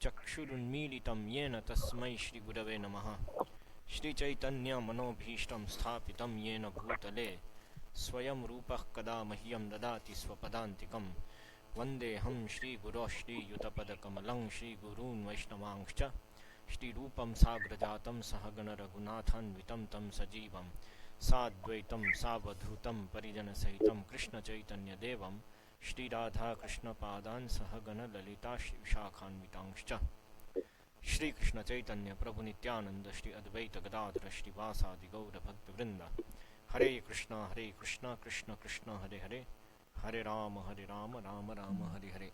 चक्षुरुन्मीलितं येन तस्मै श्रीगुरवे नमः। श्रीचैतन्यमनोभीष्टं स्थापितं येन भूतले स्वयं रूपः कदा मह्यं ददाति स्वपदान्तिकं। वन्देऽहं श्रीगुरोः श्रीयुतपदकमलं श्रीगुरून् वैष्णवांश्च श्रीरूपं साग्रजातं सहगणरघुनाथान्वितं तं सजीवं साद्वैतं सावधूतं परिजनसहितं कृष्णचैतन्यदेवं श्रीराधाकृष्णपादान् सहगणललिता विशाखान्वितांश्च श्रीकृष्णचैतन्य प्रभु नित्यानंद श्री अद्वैत गदाधर श्रीवासादि गौर भक्तवृंद। हरे कृष्णा कृष्ण कृष्ण हरे हरे, हरे राम राम राम हरे हरे।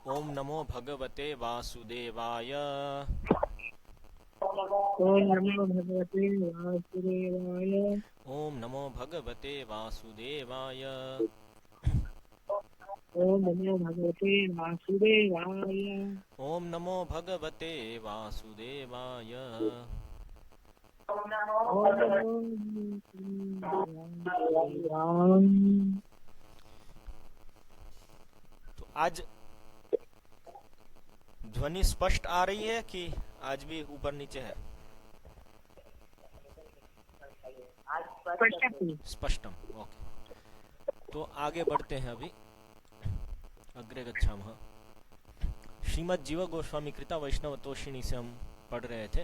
ओम नमो भगवते वासुदेवाय। ओम नमो भगवते वासुदेवाय। ओम नमो भगवते वासुदेवाय। ओम नमो भगवते वासुदेवाय। ओम नमो भगवते वासुदेवाय। ओम नमो वासुदेवाय। तो आज ध्वनि स्पष्ट आ रही है कि आज भी ऊपर नीचे है? स्पष्टम। ओके, तो आगे बढ़ते हैं। अभी अग्रे गच्छामः। श्रीमद् जीव गोस्वामी कृता वैष्णव तोषिणी से हम पढ़ रहे थे।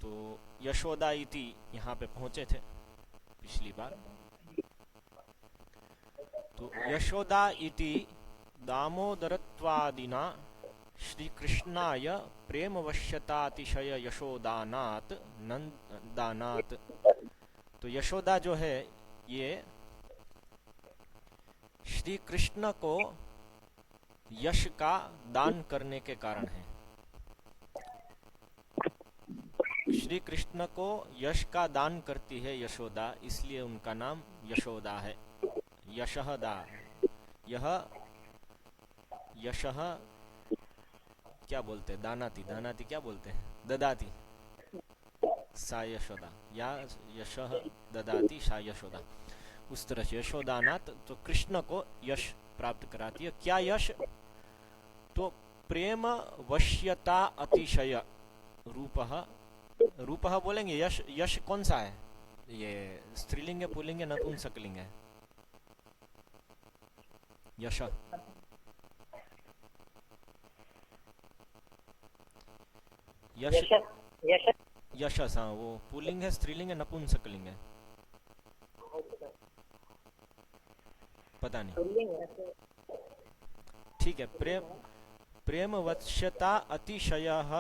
तो यशोदा इति यहाँ पे पहुंचे थे पिछली बार। तो यशोदा इति दामोदरत्वादिना श्रीकृष्णाय प्रेमवश्यतातिशय यशोदानात् नंदानात्। तो यशोदा जो है ये श्री कृष्ण को यश का दान करने के कारण है। श्री कृष्ण को यश का दान करती है यशोदा, इसलिए उनका नाम यशोदा है। यशहदा, यह यशह क्या बोलते हैं? दानाती, दानाती क्या बोलते हैं? ददाती, सा यशोदा, या यशह ददाती सा यशोदा, उस तरह से यशोदानाथ तो कृष्ण को यश प्राप्त कराती है। क्या यश? तो प्रेम वश्यता अतिशय रूपः। रूपः बोलेंगे, यश, यश कौन सा है? ये स्त्रीलिंग है, पुल्लिंग है, नपुंसकलिंग है? यश, यश, यशस। हाँ, वो पुल्लिंग है, स्त्रीलिंग है, नपुंसकलिंग है? पता नहीं, ठीक है। प्रेम वत्स्यता अतिशयः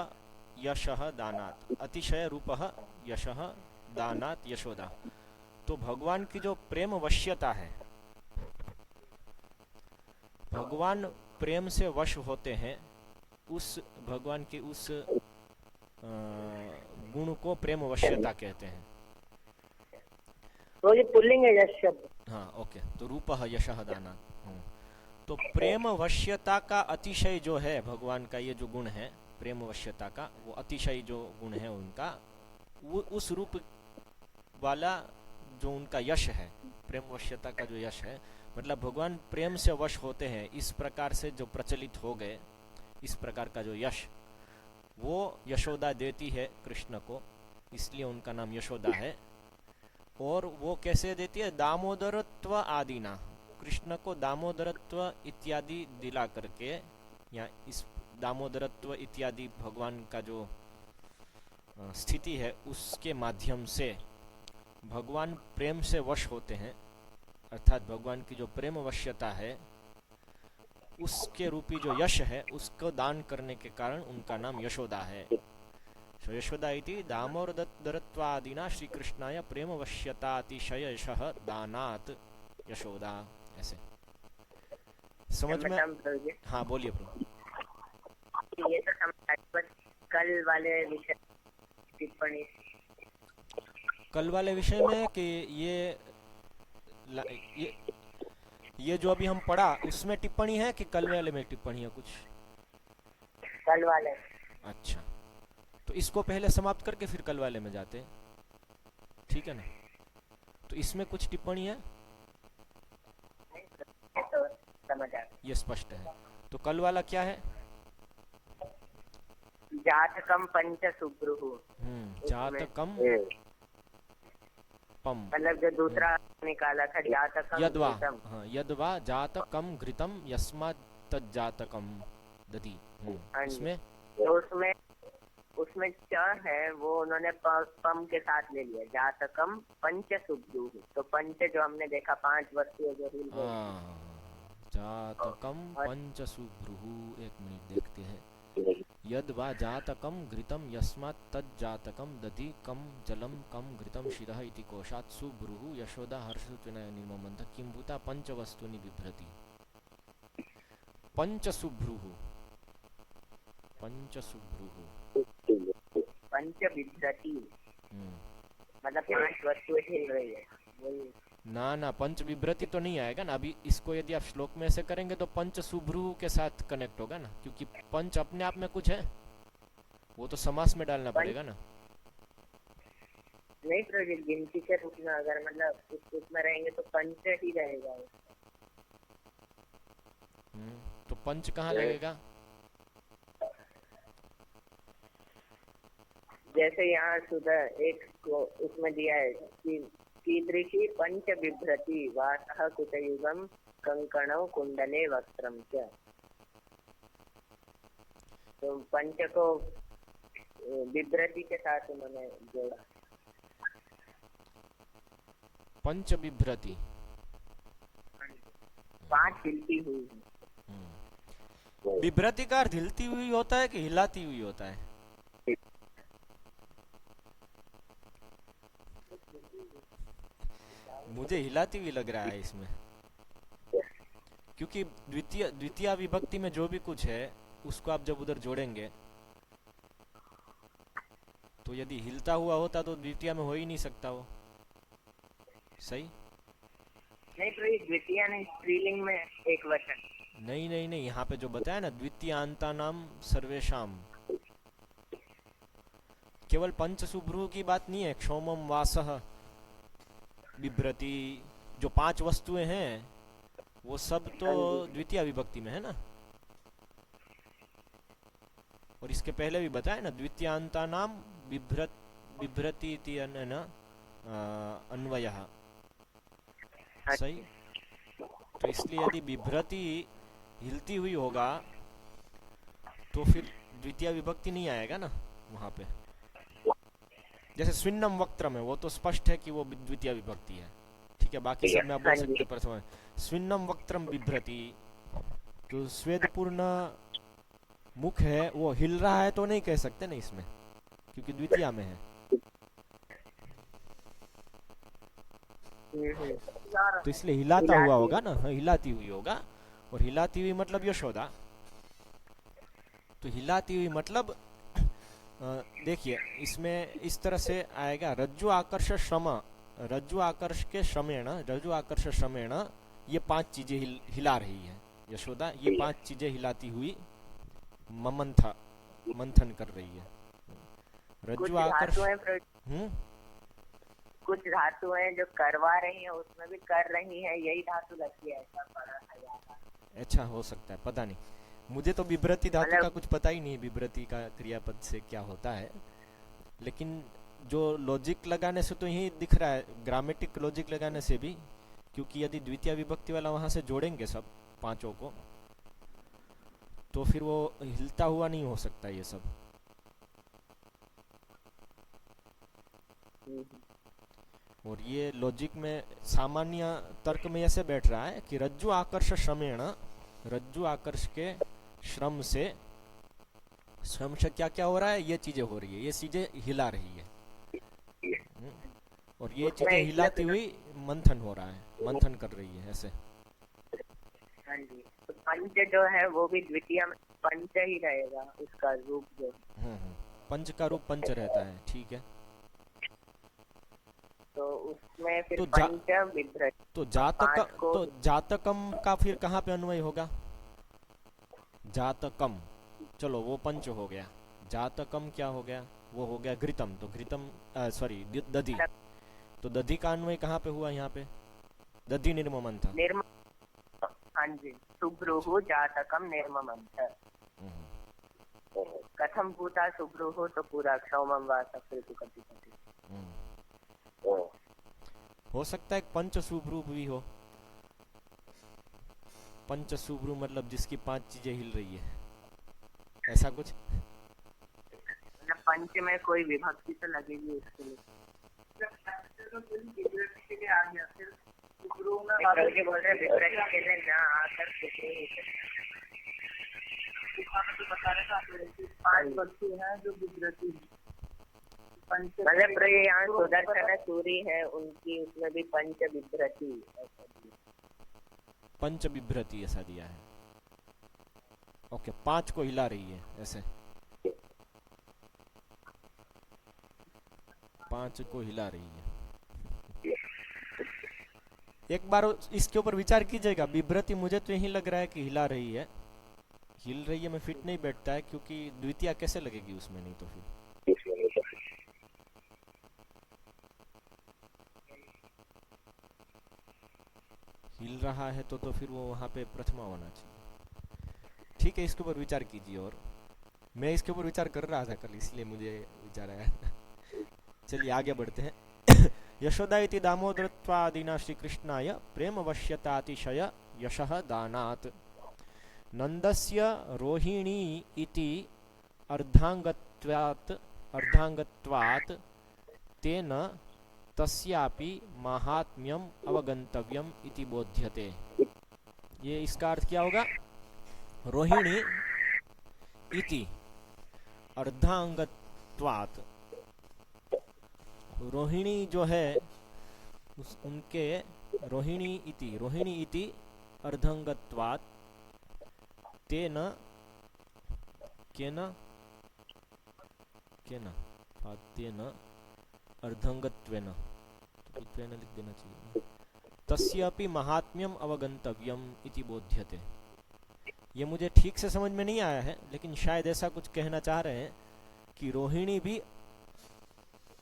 यशः दानात्, अतिशय रूपः यशः दानात् यशोदा। तो भगवान की जो प्रेम वश्यता है, भगवान प्रेम से वश होते हैं, उस भगवान की उस गुण को प्रेम वश्यता कहते हैं। तो ये पुल्लिंग है यश शब्द। हाँ, ओके। तो रूपः यशः दानात्। तो प्रेम वश्यता का अतिशय जो है भगवान का, ये जो गुण है प्रेम वश्यता का, वो अतिशय जो गुण है उनका, वो उस रूप वाला जो उनका यश है, प्रेम वश्यता का जो यश है, मतलब भगवान प्रेम से वश होते हैं, इस प्रकार से जो प्रचलित हो गए, इस प्रकार का जो यश वो यशोदा देती है कृष्ण को, इसलिए उनका नाम यशोदा है। और वो कैसे देती है? दामोदरत्व आदिना, कृष्ण को दामोदरत्व इत्यादि दिला करके, या इस दामोदरत्व इत्यादि भगवान का जो स्थिति है उसके माध्यम से भगवान प्रेम से वश होते हैं, अर्थात भगवान की जो प्रेम वश्यता है उसके रूपी जो यश है उसको दान करने के कारण उनका नाम यशोदा है। सो यशोदा इति दामोदरत्वादिना श्री कृष्णाय प्रेम वश्यतातिशय यशः दानात् यशोदा। ऐसे समझ में? हाँ, बोलिए प्रभु। ये तो समझ, कल वाले विषय टिप्पणी, कल वाले विषय में कि ये जो अभी हम पढ़ा उसमें टिप्पणी है कि कल वाले में टिप्पणी है कुछ? कल वाले। अच्छा, तो इसको पहले समाप्त करके फिर कल वाले में जाते हैं, ठीक है ना? तो इसमें कुछ टिप्पणी है? तो समझ आ, ये स्पष्ट है। तो कल वाला क्या है? जातकम पंच सुब्रुः। जातकम पम, मतलब जो दूसरा निकाला था जातकम यद्वा, घृतम। हाँ, यद्वा जातकम घृतम यस्मात् तज्जातकम दधि। हाँ जी। इसमें तो उसमें च है वो उन्होंने पम के साथ ले लिया, जातकम पंच सुब्रुः। तो पंच जो हमने देखा 5 वस्तुएं जो हिल गई। जातकम पंचसुभ्रुः, एक मिनट देखते हैं। यद्वा जातकम घृतम यस्मात् तज्जातकम दधि कम जलम कम घृतम शिरः इति कोशात् सुभ्रुः यशोदा हर्षसूचनया निर्ममन्थ किं भूता पंचवस्तूनि बिभ्रति। पंचसुभ्रुः, पंचसुभ्रुः, पंच बिभ्रति मतलब 5 वस्तुएं हिल रही है वही। ना ना, पंच विभ्रति तो नहीं आएगा ना। अभी इसको यदि आप श्लोक में ऐसे करेंगे तो पंच सुभ्रुः के साथ कनेक्ट होगा ना, क्योंकि पंच अपने आप में कुछ है, वो तो समास में डालना पड़ेगा ना। नहीं प्रभु, गिनती के रूप में अगर मतलब उस रूप में रहेंगे तो पंच ही रहेगा। तो पंच कहाँ लगेगा? जैसे यहाँ सुधर एक को उसमें दिया है कि कीदृशी पंच बिभ्रति वासः कुटयुगम कंकणौ कुंडले वस्त्रम च। तो पंच को बिभ्रति के साथ उन्होंने जोड़ा। पंच बिभ्रति 5 हिलती हुई। बिभ्रति का अर्थ हिलती हुई होता है कि हिलाती हुई होता है? मुझे हिलाती हुई लग रहा है इसमें, क्योंकि द्वितीय विभक्ति में जो भी कुछ है उसको आप जब उधर जोड़ेंगे तो यदि हिलता हुआ होता तो द्वितीय में हो ही नहीं सकता वो। सही नहीं तो ये द्वितीय नहीं, स्त्रीलिंग में एक वचन। नहीं नहीं नहीं, यहाँ पे जो बताया ना द्वितीयांता नाम सर्वेशाम, केवल पंच सुभ्रुः की बात नहीं है। क्षोमम वासः बिभ्रति, जो 5 वस्तुएं हैं वो सब तो द्वितीय विभक्ति में है ना। और इसके पहले भी बताया ना द्वितीयांता नाम बिभ्रति इति अन्वयः। सही। तो इसलिए यदि बिभ्रति हिलती हुई होगा तो फिर द्वितीय विभक्ति नहीं आएगा ना वहां पे। जैसे स्विन्नम वक्त्रम है, वो तो स्पष्ट है कि वो द्वितीय विभक्ति है, ठीक है। बाकी सब में आप बोल सकते हैं प्रथम। स्विन्नम वक्त्रम बिभ्रति, तो स्वेदपूर्ण मुख है वो हिल रहा है तो नहीं कह सकते ना इसमें, क्योंकि द्वितीय में है। तो इसलिए हिलाता हुआ होगा ना, हिलाती हुई होगा। और हिलाती हुई मतलब यशोदा। तो हिलाती हुई मतलब देखिए इसमें इस तरह से आएगा, रज्जु आकर्ष श्रम, रज्जु आकर्ष के श्रमेण, रज्जु आकर्ष श्रमेण, ये 5 चीजें हिला रही है यशोदा। ये 5 चीजें हिलाती हुई मंथन कर रही है। रज्जु आकर्ष कुछ धातु हैं जो करवा रही हैं, उसमें भी कर रही हैं, यही धातु लगती है, ऐसा पड़ा था। अच्छा हो सकता है, पता नहीं, मुझे तो बिभ्रति धातु का कुछ पता ही नहीं, बिभ्रति का क्रियापद से क्या होता है। लेकिन जो लॉजिक लगाने से तो यही दिख रहा है, ग्रामेटिक लॉजिक लगाने से भी, क्योंकि यदि द्वितीय विभक्ति वाला वहां से जोड़ेंगे सब 5 को तो फिर वो हिलता हुआ नहीं हो सकता ये सब। और ये लॉजिक में सामान्य तर्क में ऐसे बैठ रहा है कि रज्जु आकर्ष श्रमेण, रज्जु आकर्ष के श्रम से क्या क्या हो रहा है, ये चीजें हो रही है, ये चीजें हिला रही है। और ये चीजें हिलाती हुई मंथन हो रहा है, मंथन कर रही है ऐसे। हाँ जी, तो पंच जो है वो भी द्वितीय में पंच ही रहेगा, उसका रूप जो पंच का रूप पंच रहता है, ठीक है। तो उसमें फिर तो जातकम का फिर कहाँ पे अन्वय होगा? जातकम, चलो वो पंच हो गया। जातकम क्या हो गया? वो हो गया घृतम। तो घृतम सॉरी दधि, तो दधि का अन्वय कहाँ पे हुआ? यहाँ पे दधि निर्ममन था। हाँ जी, सुभ्रुः जातकम निर्ममंथ। कथम भूता सुभ्रुः, तो पूरा क्षौमम वा सकृतु कटिपति। हो सकता है पंच सुभ्रू भी हो। पंच सुभ्रू मतलब जिसकी 5 चीजें हिल रही है, ऐसा कुछ। मतलब पंच में कोई विभक्ति तो लगेगी उसके लिए। आ गया फिर विभ्रति बोल रहे, विभ्रति के लिए ना आकर बता रहे था 5 वस्तु है जो विभ्रति मतलब यहाँ सुदर्शन सूरी है उनकी, उसमें भी पंच विभ्रति, पंच विभ्रति ऐसा दिया है। ओके, 5 को हिला रही है ऐसे, 5 को हिला रही है। एक बार इसके ऊपर विचार कीजिएगा। विभ्रति मुझे तो यही लग रहा है कि हिला रही है, हिल रही है में फिट नहीं बैठता है, क्योंकि द्वितीय कैसे लगेगी उसमें, नहीं तो फिर हिल रहा है तो फिर वो वहां पे प्रथमा होना चाहिए। ठीक है, इसके ऊपर विचार कीजिए। और मैं इसके ऊपर विचार कर रहा था कल, इसलिए मुझे विचार आया। चलिए आगे बढ़ते हैं। यशोदा इति दामोदरत्वादिना श्री कृष्णाय प्रेम वश्यतातिशय यशः दानात् नंदस्य रोहिणी इति अर्धांगत्वात् तेन तस्यापि महात्म्यम अवगंतव्यम इति बोध्यते। ये इसका अर्थ क्या होगा? रोहिणी इति अर्धांगत्वात्, रोहिणी जो है उनके रोहिणी इति अर्धांगत्वात् तेन केन अर्धांगत्वेन, तो त्वेन लिख देना चाहिए, तस्यापि महात्म्यम अवगंतव्यम इति बोध्यते। ये मुझे ठीक से समझ में नहीं आया है, लेकिन शायद ऐसा कुछ कहना चाह रहे हैं कि रोहिणी भी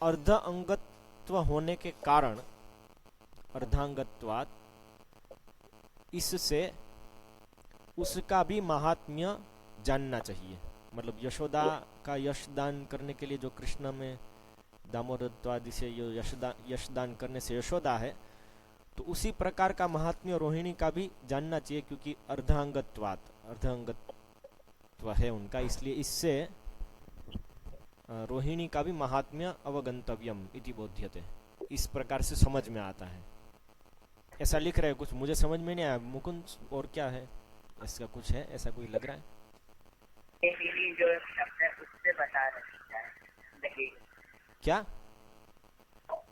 अर्ध अंगत्व होने के कारण, अर्धांगत्वात्, इससे उसका भी महात्म्य जानना चाहिए। मतलब यशोदा का यशदान करने के लिए जो कृष्ण में दामोदरत्वादि से यशदान करने से यशोदा है, तो उसी प्रकार का महात्म्य रोहिणी का भी जानना चाहिए, क्योंकि अर्धांगत्व है उनका, इसलिए इससे रोहिणी का भी महात्म्य अवगंतव्यम इति बोध्यते, इस प्रकार से समझ में आता है। ऐसा लिख रहे हैं कुछ, मुझे समझ में नहीं आया। मुकुंद, और क्या है इसका, कुछ है ऐसा कोई लग रहा है? जो शब्द है उससे बता रहे हैं क्या?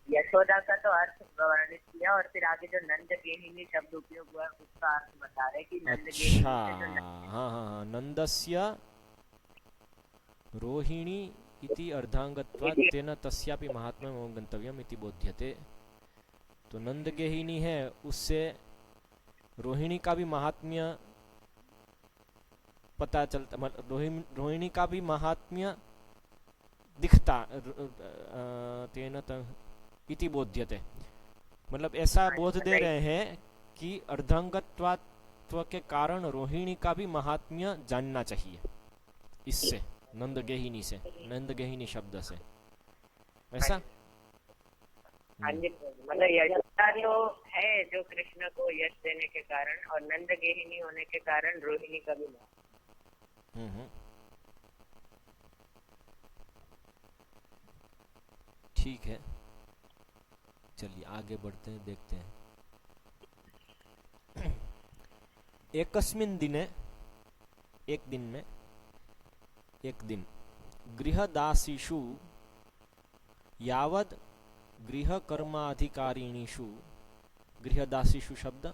यशोदा का तो अर्थ वर्णित किया, और फिर आगे जो नंद गेहिनी शब्द उपयोग हुआ उसका अर्थ बता रहे कि नंद गेहिनी। अच्छा, हाँ, नंदस्य रोहिणी इति अर्धांगत्वात् तेन तस्यापि महात्म्यम अवगंतव्यम इति बोध्यते। तो नंद गेहिनी है, उससे रोहिणी का भी महात्म्य पता चलता, रोहिणी का भी महात्म्य दिखता, तेन इति बोध्यते। मतलब ऐसा बोध दे रहे हैं कि अर्धांगत्व के कारण रोहिणी का भी महात्म्य जानना चाहिए, इससे नंदगेहिनी से, नंदगेहिनी शब्द से, ऐसा। हाँ जी, मतलब यशोदा तो है जो कृष्ण को यश देने के कारण, और नंद गेहिनी होने के कारण रोहिणी का भी। ठीक है, चलिए आगे बढ़ते हैं, देखते हैं। एकस्मिन् दिने, एक दिन गृहदासीषु यावद गृहकर्माधिकारिणीषु, गृहदासीषु शब्द,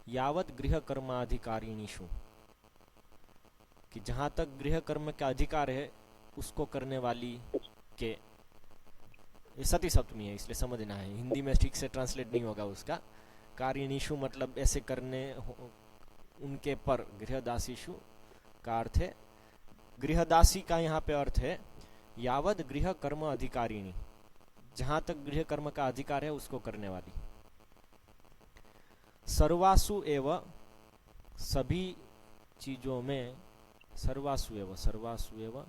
यावद गृहकर्माधिकारिणीषु, कि जहां तक गृह कर्म का अधिकार है उसको करने वाली के, ये सती सप्तमी है इसलिए समझना है, हिंदी में ठीक से ट्रांसलेट नहीं होगा उसका। कारिणीषु मतलब ऐसे करने उनके पर, गृहदासीषु का अर्थ है, गृहदासी का यहाँ पे अर्थ है यावद गृह कर्म अधिकारिणी, जहां तक गृह कर्म का अधिकार है उसको करने वाली। सर्वासु एव सभी चीजों में सर्वासु एव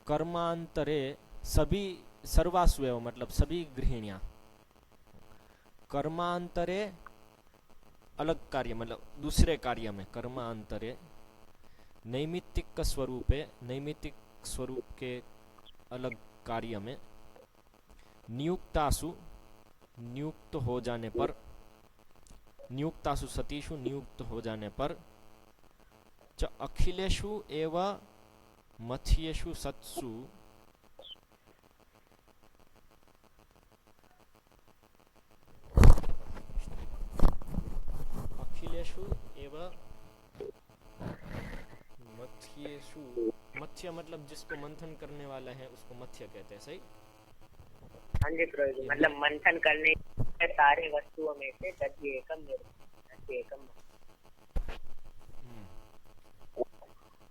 कर्मांतरे सभी सर्वासु एव मतलब सभी गृहिणियां कर्मांतरे अलग कार्य मतलब दूसरे कार्य में कर्मांतरे नैमित्तिक स्वरूपे नैमित्तिक स्वरूप के अलग कार्य में नियुक्तासु नियुक्त हो जाने पर नियुक्तासु सतीषु नियुक्त हो जाने पर च अखिलेषु एव मथ्येषु सत्सु अखिलेषु एव मथ्येषु मथ्य मतलब जिसको मंथन करने वाला है उसको मथ्य कहते हैं सही। हाँ जी प्रभु जी, मतलब मंथन करने के सारे वस्तुओं में से दधि एकम दधि एकम।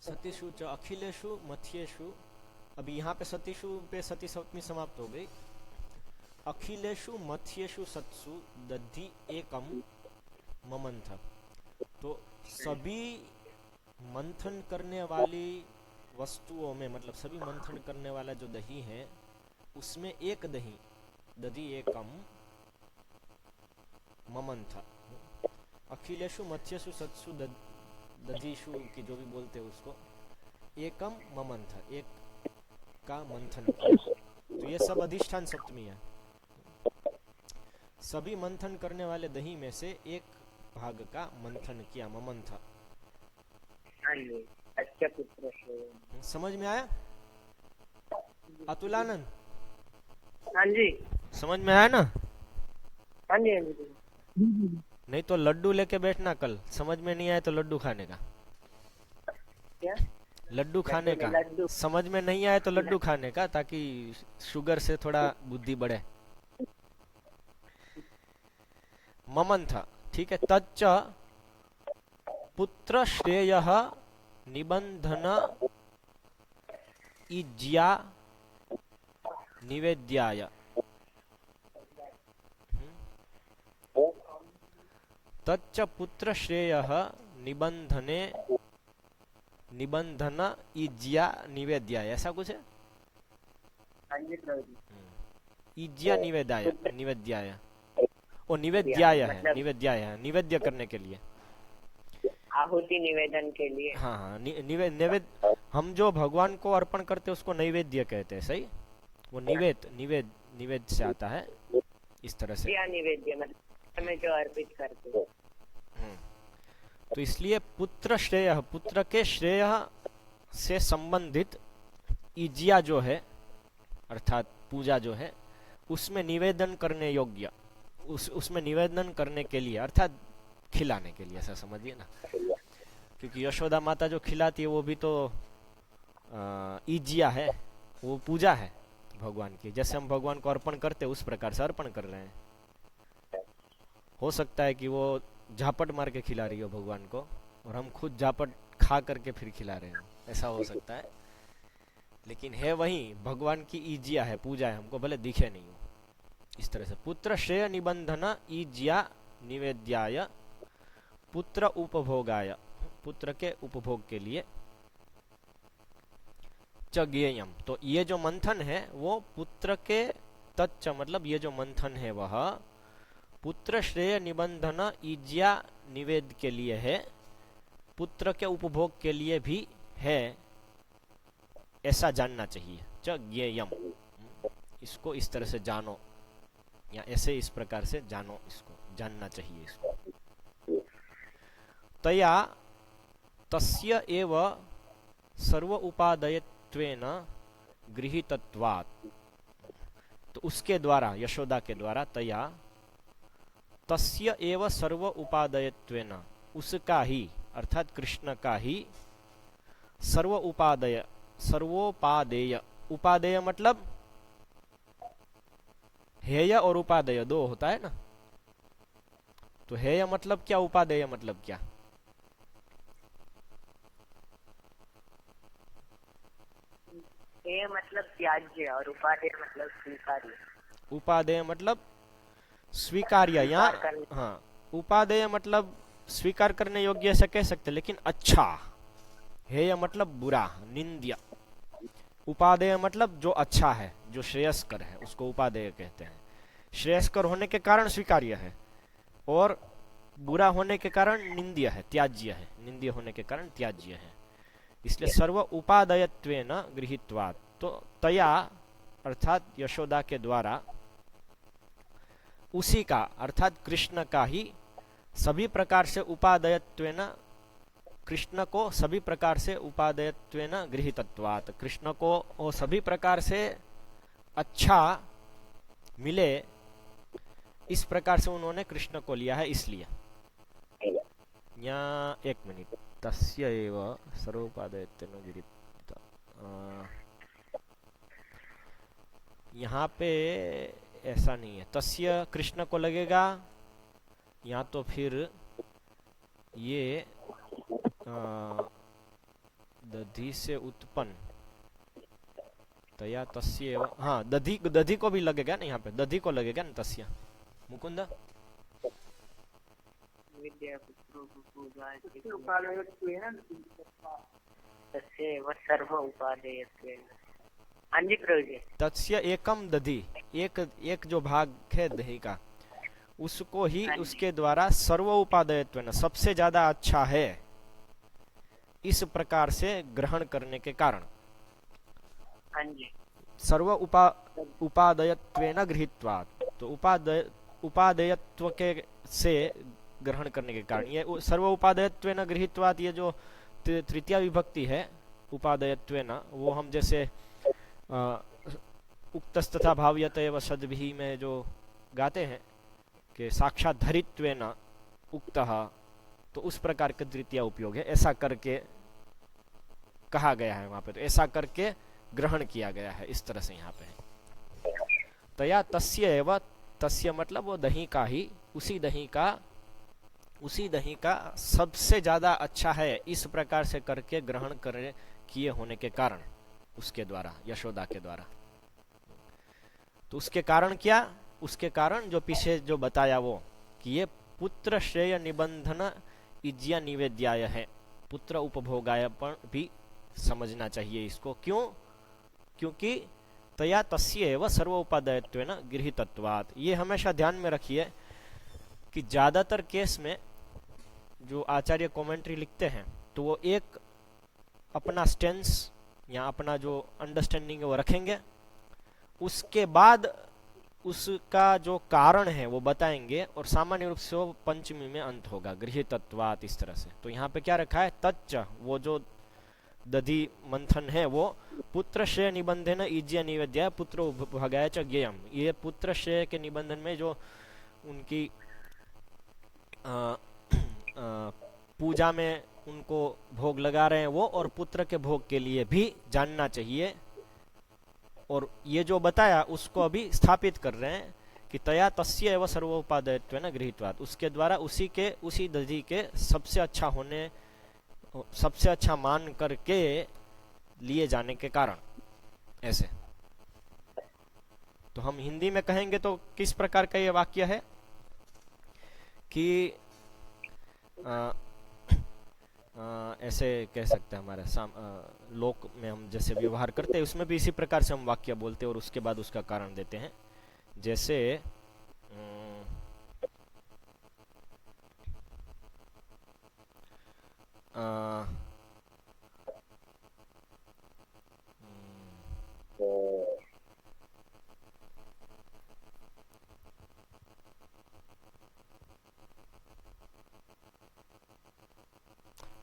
सतीषु च अखिलेषु मथ्येषु, अभी यहाँ पे सतीषु पे सती सप्तमी समाप्त हो गई। अखिलेषु मथ्येषु सत्सु दधि एकम ममंथ, तो सभी मंथन करने वाली वस्तुओं में मतलब सभी मंथन करने वाला जो दही है उसमें एक दही दधि एकम ममंथ। अखिलेषु मथ्येषु सत्सु दधीषु की जो भी बोलते हैं उसको एकम ममंथ, एक का मंथन किया। तो ये सब अधिष्ठान सप्तमी है। सभी मंथन करने वाले दही में से एक भाग का मंथन किया ममंथ। हाँ जी, अच्छा पुत्र से। समझ में आया अतुलानंद? हाँ जी समझ में आया ना? हाँ जी हाँ जी। नहीं तो लड्डू लेके बैठना कल, समझ में नहीं आए तो लड्डू खाने का। क्या? लड्डू खाने का, लड्डू। समझ में नहीं आए तो लड्डू खाने का, ताकि शुगर से थोड़ा बुद्धि बढ़े। ममंथ, ठीक है। तच्च पुत्र श्रेय निबंधन इज्या निवेद्याय। तच्च पुत्र श्रेय निबंधने निबंधन इज्या निवेद्याय, ऐसा कुछ है। हाँ जी प्रभु जी। इज्या निवेद्याय निवेद्याय ओ निवेद्याय है, मतलब निवेद्याय है, निवेद्य करने के लिए, आहुति निवेदन के लिए। हाँ हाँ निवेद हम जो भगवान को अर्पण करते हैं उसको नैवेद्य कहते हैं, सही। वो निवेद से आता है इस तरह से। क्या निवेद्य मतलब में जो अर्पित करते हैं। तो इसलिए पुत्र श्रेय, पुत्र के श्रेय से संबंधित इजिया जो है अर्थात पूजा जो है उसमें निवेदन करने योग्य, उसमें निवेदन करने के लिए अर्थात खिलाने के लिए, ऐसा समझिए ना। क्योंकि यशोदा माता जो खिलाती है वो भी तो इजिया है, वो पूजा है भगवान की। जैसे हम भगवान को अर्पण करते हैं उस प्रकार से अर्पण कर रहे हैं। हो सकता है कि वो झापट मार के खिला रही हो भगवान को और हम खुद झापट खा करके फिर खिला रहे हो, ऐसा हो सकता है। लेकिन है वही भगवान की इजिया है, पूजा है, हमको भले दिखे नहीं हो। इस तरह से पुत्र श्रेय निबंधन इजिया निवेद्याय पुत्र उपभोगाय, पुत्र के उपभोग के लिए। च ज्ञेयम, तो ये जो मंथन है वो पुत्र के तच्च मतलब ये जो मंथन है वह पुत्र श्रेय निबंधन इज्या निवेद के लिए है, पुत्र के उपभोग के लिए भी है, ऐसा जानना चाहिए। च ज्ञेयम, इसको इस तरह से जानो या ऐसे इस प्रकार से जानो, इसको जानना चाहिए इसको। तया तस्य एव सर्व उपादयत्वेन गृहीतत्वात्, तो उसके द्वारा यशोदा के द्वारा तया तस्य एव सर्व उपादयत्वेन, उसका ही अर्थात कृष्ण का ही सर्व उपादय सर्वोपादेय, उपादेय मतलब हेय और उपादेय दो होता है ना। तो हेय मतलब क्या, उपादेय मतलब क्या? हेय मतलब त्याज्य और उपादेय मतलब स्वीकार्य। उपादेय मतलब स्वीकार्य, या हाँ उपादेय मतलब स्वीकार करने योग्य ऐसा कह सकते, लेकिन अच्छा, हेय मतलब बुरा, निंद्य, उपादेय मतलब जो अच्छा है, जो श्रेयस्कर है, उसको उपादेय कहते हैं। श्रेयस्कर होने के कारण स्वीकार्य है और बुरा होने के कारण निंद्य है, त्याज्य है, निंद्य होने के कारण त्याज्य है। इसलिए सर्व उपादयत्वेन गृहीत्वात्, तो तया अर्थात यशोदा के द्वारा, उसी का अर्थात कृष्ण का ही सभी प्रकार से उपादयत्वेन, कृष्ण को सभी प्रकार से उपादयत्वेन गृहीतत्वात्, कृष्ण को वो सभी प्रकार से अच्छा मिले, इस प्रकार से उन्होंने कृष्ण को लिया है। इसलिए यहाँ एक मिनट, तस्य एव सर्वोपादयत्वेन गृहीत, यहाँ पे ऐसा नहीं है, तस्य कृष्ण को लगेगा, या तो फिर ये दधि से उत्पन्न, तया तस्य, हाँ दधि, दधि को भी लगेगा ना, यहाँ पे दधि को लगेगा ना तस्य। मुकुंद, सर्व उपादेयत्वेन, हाँ जी प्रभु जी। तस्य एकम दधि, एक जो भाग है दही का, उसको ही उसके द्वारा सर्व उपादेयत्वेन, सबसे ज्यादा अच्छा है, इस प्रकार से ग्रहण करने के कारण, हाँ जी, सर्व उपादेयत्वेन गृहीत्वात्, तो उपादेयत्व के से ग्रहण करने के कारण, ये सर्व उपादेयत्वेन गृहीत्वात्, ये जो तृतीया विभक्ति है उपादेयत्वेन, वो हम जैसे उक्तस्तथा भाव्यत एव सद्भिः में जो गाते हैं कि साक्षात धरित्वेन उक्तः, तो उस प्रकार का तृतीय उपयोग है, ऐसा करके कहा गया है वहां पे, तो ऐसा करके ग्रहण किया गया है, इस तरह से यहाँ पे है। तया तस्य एव, तस्य मतलब वो दही का ही, उसी दही का सबसे ज्यादा अच्छा है, इस प्रकार से करके ग्रहण करे किए होने के कारण, उसके द्वारा, यशोदा के द्वारा। तो उसके कारण क्या, उसके कारण जो पीछे जो बताया वो, कि ये पुत्र श्रेय निबंधन इज्या निवेद्याय है, पुत्र उपभोगाय पर भी समझना चाहिए इसको। क्यों? क्योंकि तया तस्य एव सर्व उपादेयत्वेन गृहीतत्वात्, ये हमेशा ध्यान में रखिए कि ज्यादातर केस में जो आचार्य कमेंट्री लिखते हैं, तो वो एक अपना स्टेंस या अपना जो अंडरस्टैंडिंग है वो रखेंगे, उसके बाद उसका जो कारण है वो बताएंगे, और सामान्य रूप से वो पंचमी में अंत होगा, गृहीतत्वात्, इस तरह से। तो यहाँ पे क्या रखा है, तच्च, वो जो दधि मंथन है वो पुत्र श्रेय निबंधन इज्य निवेद्य पुत्र उपभोगाय च ज्ञेयम, ये पुत्र श्रेय के निबंधन में जो उनकी पूजा में उनको भोग लगा रहे हैं वो, और पुत्र के भोग के लिए भी जानना चाहिए, और ये जो बताया उसको अभी स्थापित कर रहे हैं कि तया तस्य एव सर्वोपादेयत्वेन गृहीत्वात्, उसके द्वारा उसी दधि के सबसे अच्छा होने, सबसे अच्छा मान करके लिए जाने के कारण, ऐसे। तो हम हिंदी में कहेंगे तो किस प्रकार का ये वाक्य है कि ऐसे कह सकते हैं, हमारे लोक में हम जैसे व्यवहार करते हैं उसमें भी इसी प्रकार से हम वाक्य बोलते हैं और उसके बाद उसका कारण देते हैं। जैसे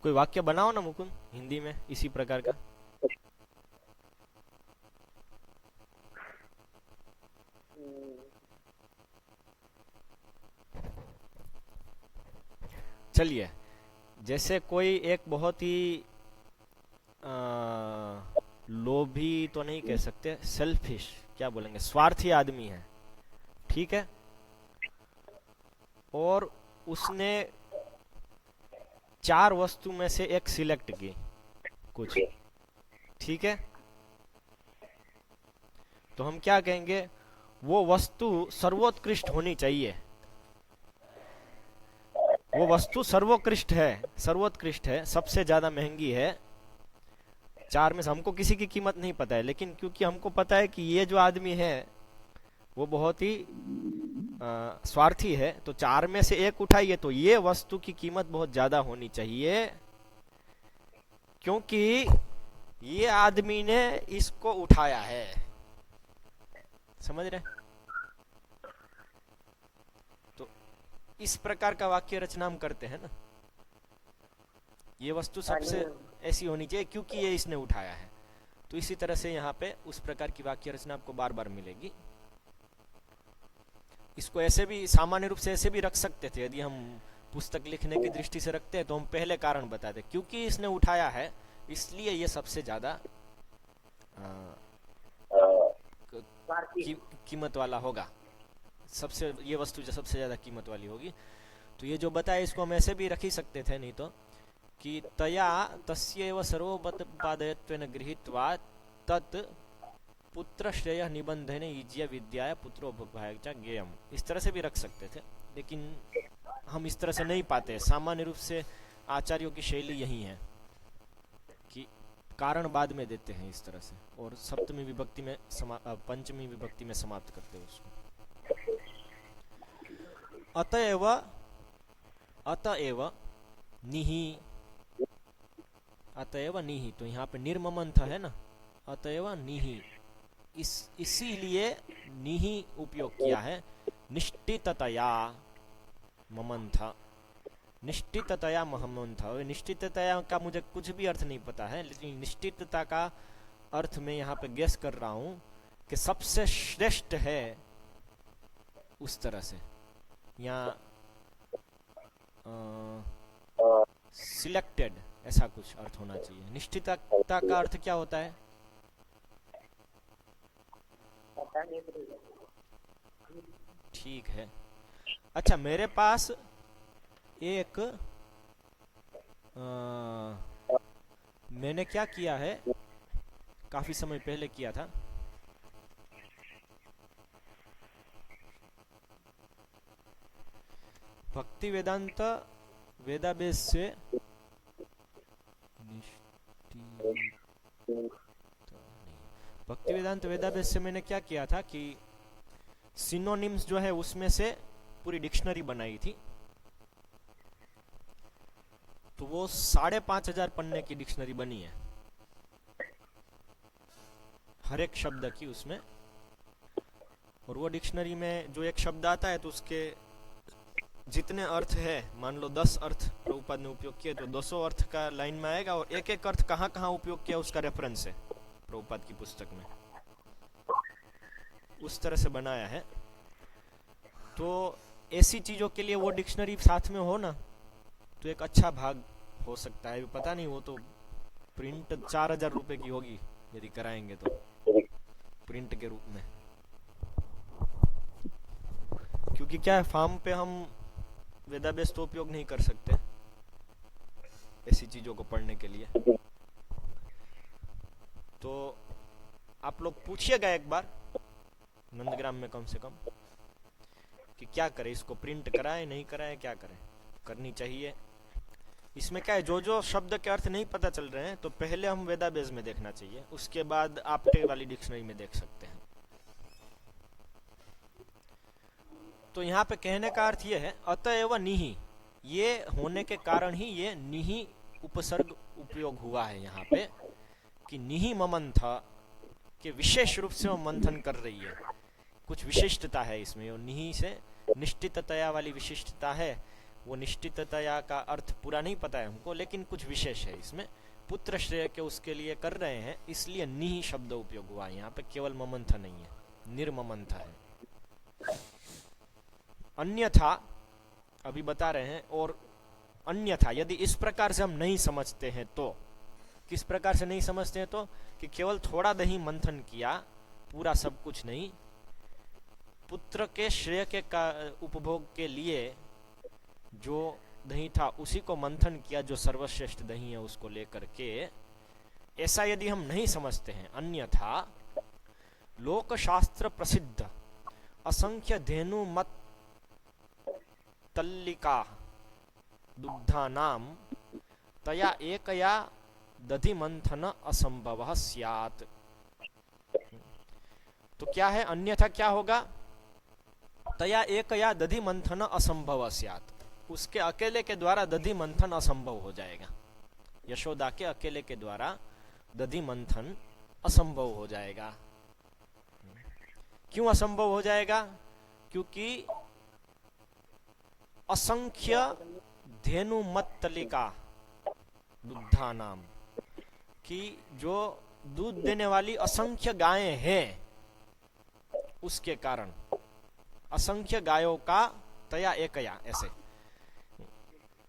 कोई वाक्य बनाओ ना मुकुंद हिंदी में इसी प्रकार का। चलिए, जैसे कोई एक बहुत ही लोभी तो नहीं कह सकते, सेल्फिश क्या बोलेंगे, स्वार्थी आदमी है, ठीक है, और उसने 4 वस्तु में से एक सिलेक्ट की कुछ, ठीक है, तो हम क्या कहेंगे, वो वस्तु सर्वोत्कृष्ट होनी चाहिए, वो वस्तु सर्वोत्कृष्ट है, सर्वोत्कृष्ट है, सबसे ज्यादा महंगी है। चार में से हमको किसी की कीमत नहीं पता है, लेकिन क्योंकि हमको पता है कि ये जो आदमी है वो बहुत ही स्वार्थी है, तो चार में से एक उठाइए तो ये वस्तु की कीमत बहुत ज्यादा होनी चाहिए, क्योंकि ये आदमी ने इसको उठाया है। समझ रहे? तो इस प्रकार का वाक्य रचना हम करते हैं ना, ये वस्तु सबसे ऐसी होनी चाहिए क्योंकि ये इसने उठाया है। तो इसी तरह से यहाँ पे उस प्रकार की वाक्य रचना आपको बार बार मिलेगी। इसको ऐसे भी, सामान्य रूप से ऐसे भी रख सकते थे, यदि हम पुस्तक लिखने की दृष्टि से रखते हैं तो हम पहले कारण बताते, क्योंकि इसने उठाया है इसलिए ये सबसे ज्यादा कीमत वाला होगा, सबसे, ये वस्तु जो सबसे ज्यादा कीमत वाली होगी। तो ये जो बताया इसको हम ऐसे भी रख ही सकते थे, नहीं तो कि तया तस्यैव सर्वोपपादयत्वेन गृहीत्वा तत् पुत्र श्रेय निबंधन ईज्य विद्याय पुत्रोपभोगाय च ज्ञेयम्, इस तरह से भी रख सकते थे, लेकिन हम इस तरह से नहीं पाते। सामान्य रूप से आचार्यों की शैली यही है कि कारण बाद में देते हैं इस तरह से, और सप्तमी विभक्ति में पंचमी विभक्ति में समाप्त करते हैं उसको। अतएव निहि, अतएव निहि, तो यहाँ पे निर्ममंथ है ना, अतएव निहि, इसीलिए निहि उपयोग किया है। निष्ठिततया ममंथ, निष्ठिततया महमंथ, निष्ठिततया का मुझे कुछ भी अर्थ नहीं पता है, लेकिन निष्ठितता का अर्थ में यहाँ पे गेस कर रहा हूं कि सबसे श्रेष्ठ है, उस तरह से, या सिलेक्टेड, ऐसा कुछ अर्थ होना चाहिए। निष्ठितता का अर्थ क्या होता है? ठीक है। अच्छा, मेरे पास एक मैंने क्या किया है, काफी समय पहले किया था, भक्ति वेदांत वेदाबेस से भक्ति वेदांत वेदाबेस से मैंने क्या किया था कि सिनोनिम्स जो है उसमें से पूरी डिक्शनरी बनाई थी। तो वो 5,500 पन्ने की डिक्शनरी बनी है, हर एक शब्द की उसमें। और वो डिक्शनरी में जो एक शब्द आता है तो उसके जितने अर्थ है, मान लो 10 अर्थ प्रभुपाद ने उपयोग किए, तो 200 अर्थ का लाइन में आएगा, और एक एक अर्थ कहाँ कहाँ उपयोग किया उसका रेफरेंस है प्रभुपाद की पुस्तक में। उस तरह से बनाया है। तो ऐसी चीजों के लिए वो डिक्शनरी साथ में हो ना, तो एक अच्छा भाग हो सकता है। पता नहीं, वो तो प्रिंट 4,000 रुपए की होगी यदि कराएंगे तो, प्रिंट के रूप में। क्योंकि क्या है, फार्म पे हम वेदाबेस तो उपयोग नहीं कर सकते ऐसी चीजों को पढ़ने के लिए। तो आप लोग पूछिएगा एक बार नंदग्राम में कम से कम कि क्या करें, इसको प्रिंट कराएं नहीं कराएं, क्या करें, करनी चाहिए। इसमें क्या है, जो जो शब्द के अर्थ नहीं पता चल रहे हैं तो पहले हम वेदाबेस में देखना चाहिए, उसके बाद आपटे वाली डिक्शनरी में देख सकते हैं। तो यहाँ पे कहने का अर्थ ये है, अतएव निहि, ये होने के कारण ही ये निहि उपसर्ग उपयोग हुआ है यहाँ पे, कि निहि ममंथ, के विशेष रूप से वो मंथन कर रही है, कुछ विशिष्टता है इसमें। और निहि से निष्ठिततया वाली विशिष्टता है, वो निष्ठिततया का अर्थ पूरा नहीं पता है हमको, लेकिन कुछ विशेष है इसमें, पुत्र श्रेय के उसके लिए कर रहे हैं, इसलिए निहि शब्द उपयोग हुआ है यहाँ पे, केवल ममंथ नहीं है, निर्ममंथ है। अन्यथा अभी बता रहे हैं, और अन्यथा यदि इस प्रकार से हम नहीं समझते हैं तो, किस प्रकार से नहीं समझते हैं तो, कि केवल थोड़ा दही मंथन किया, पूरा सब कुछ नहीं, पुत्र के श्रेय के उपभोग के लिए जो दही था उसी को मंथन किया, जो सर्वश्रेष्ठ दही है उसको लेकर के, ऐसा यदि हम नहीं समझते हैं। अन्यथा लोक शास्त्र प्रसिद्ध असंख्य धेनु मत तल्लिका दुग्धानाम तया एकया दधि मंथन असंभव स्यात्। तो क्या है, अन्यथा क्या होगा, तया एकया दधि मंथन असंभव स्यात्, उसके अकेले के द्वारा दधि मंथन असंभव हो जाएगा। यशोदा के अकेले के द्वारा दधि मंथन असंभव हो जाएगा। क्यों असंभव हो जाएगा? क्योंकि असंख्य धेनु मत्तलिका दुग्धा नाम, कि जो दूध देने वाली असंख्य गायें हैं उसके कारण, असंख्य गायों का तया एकया, ऐसे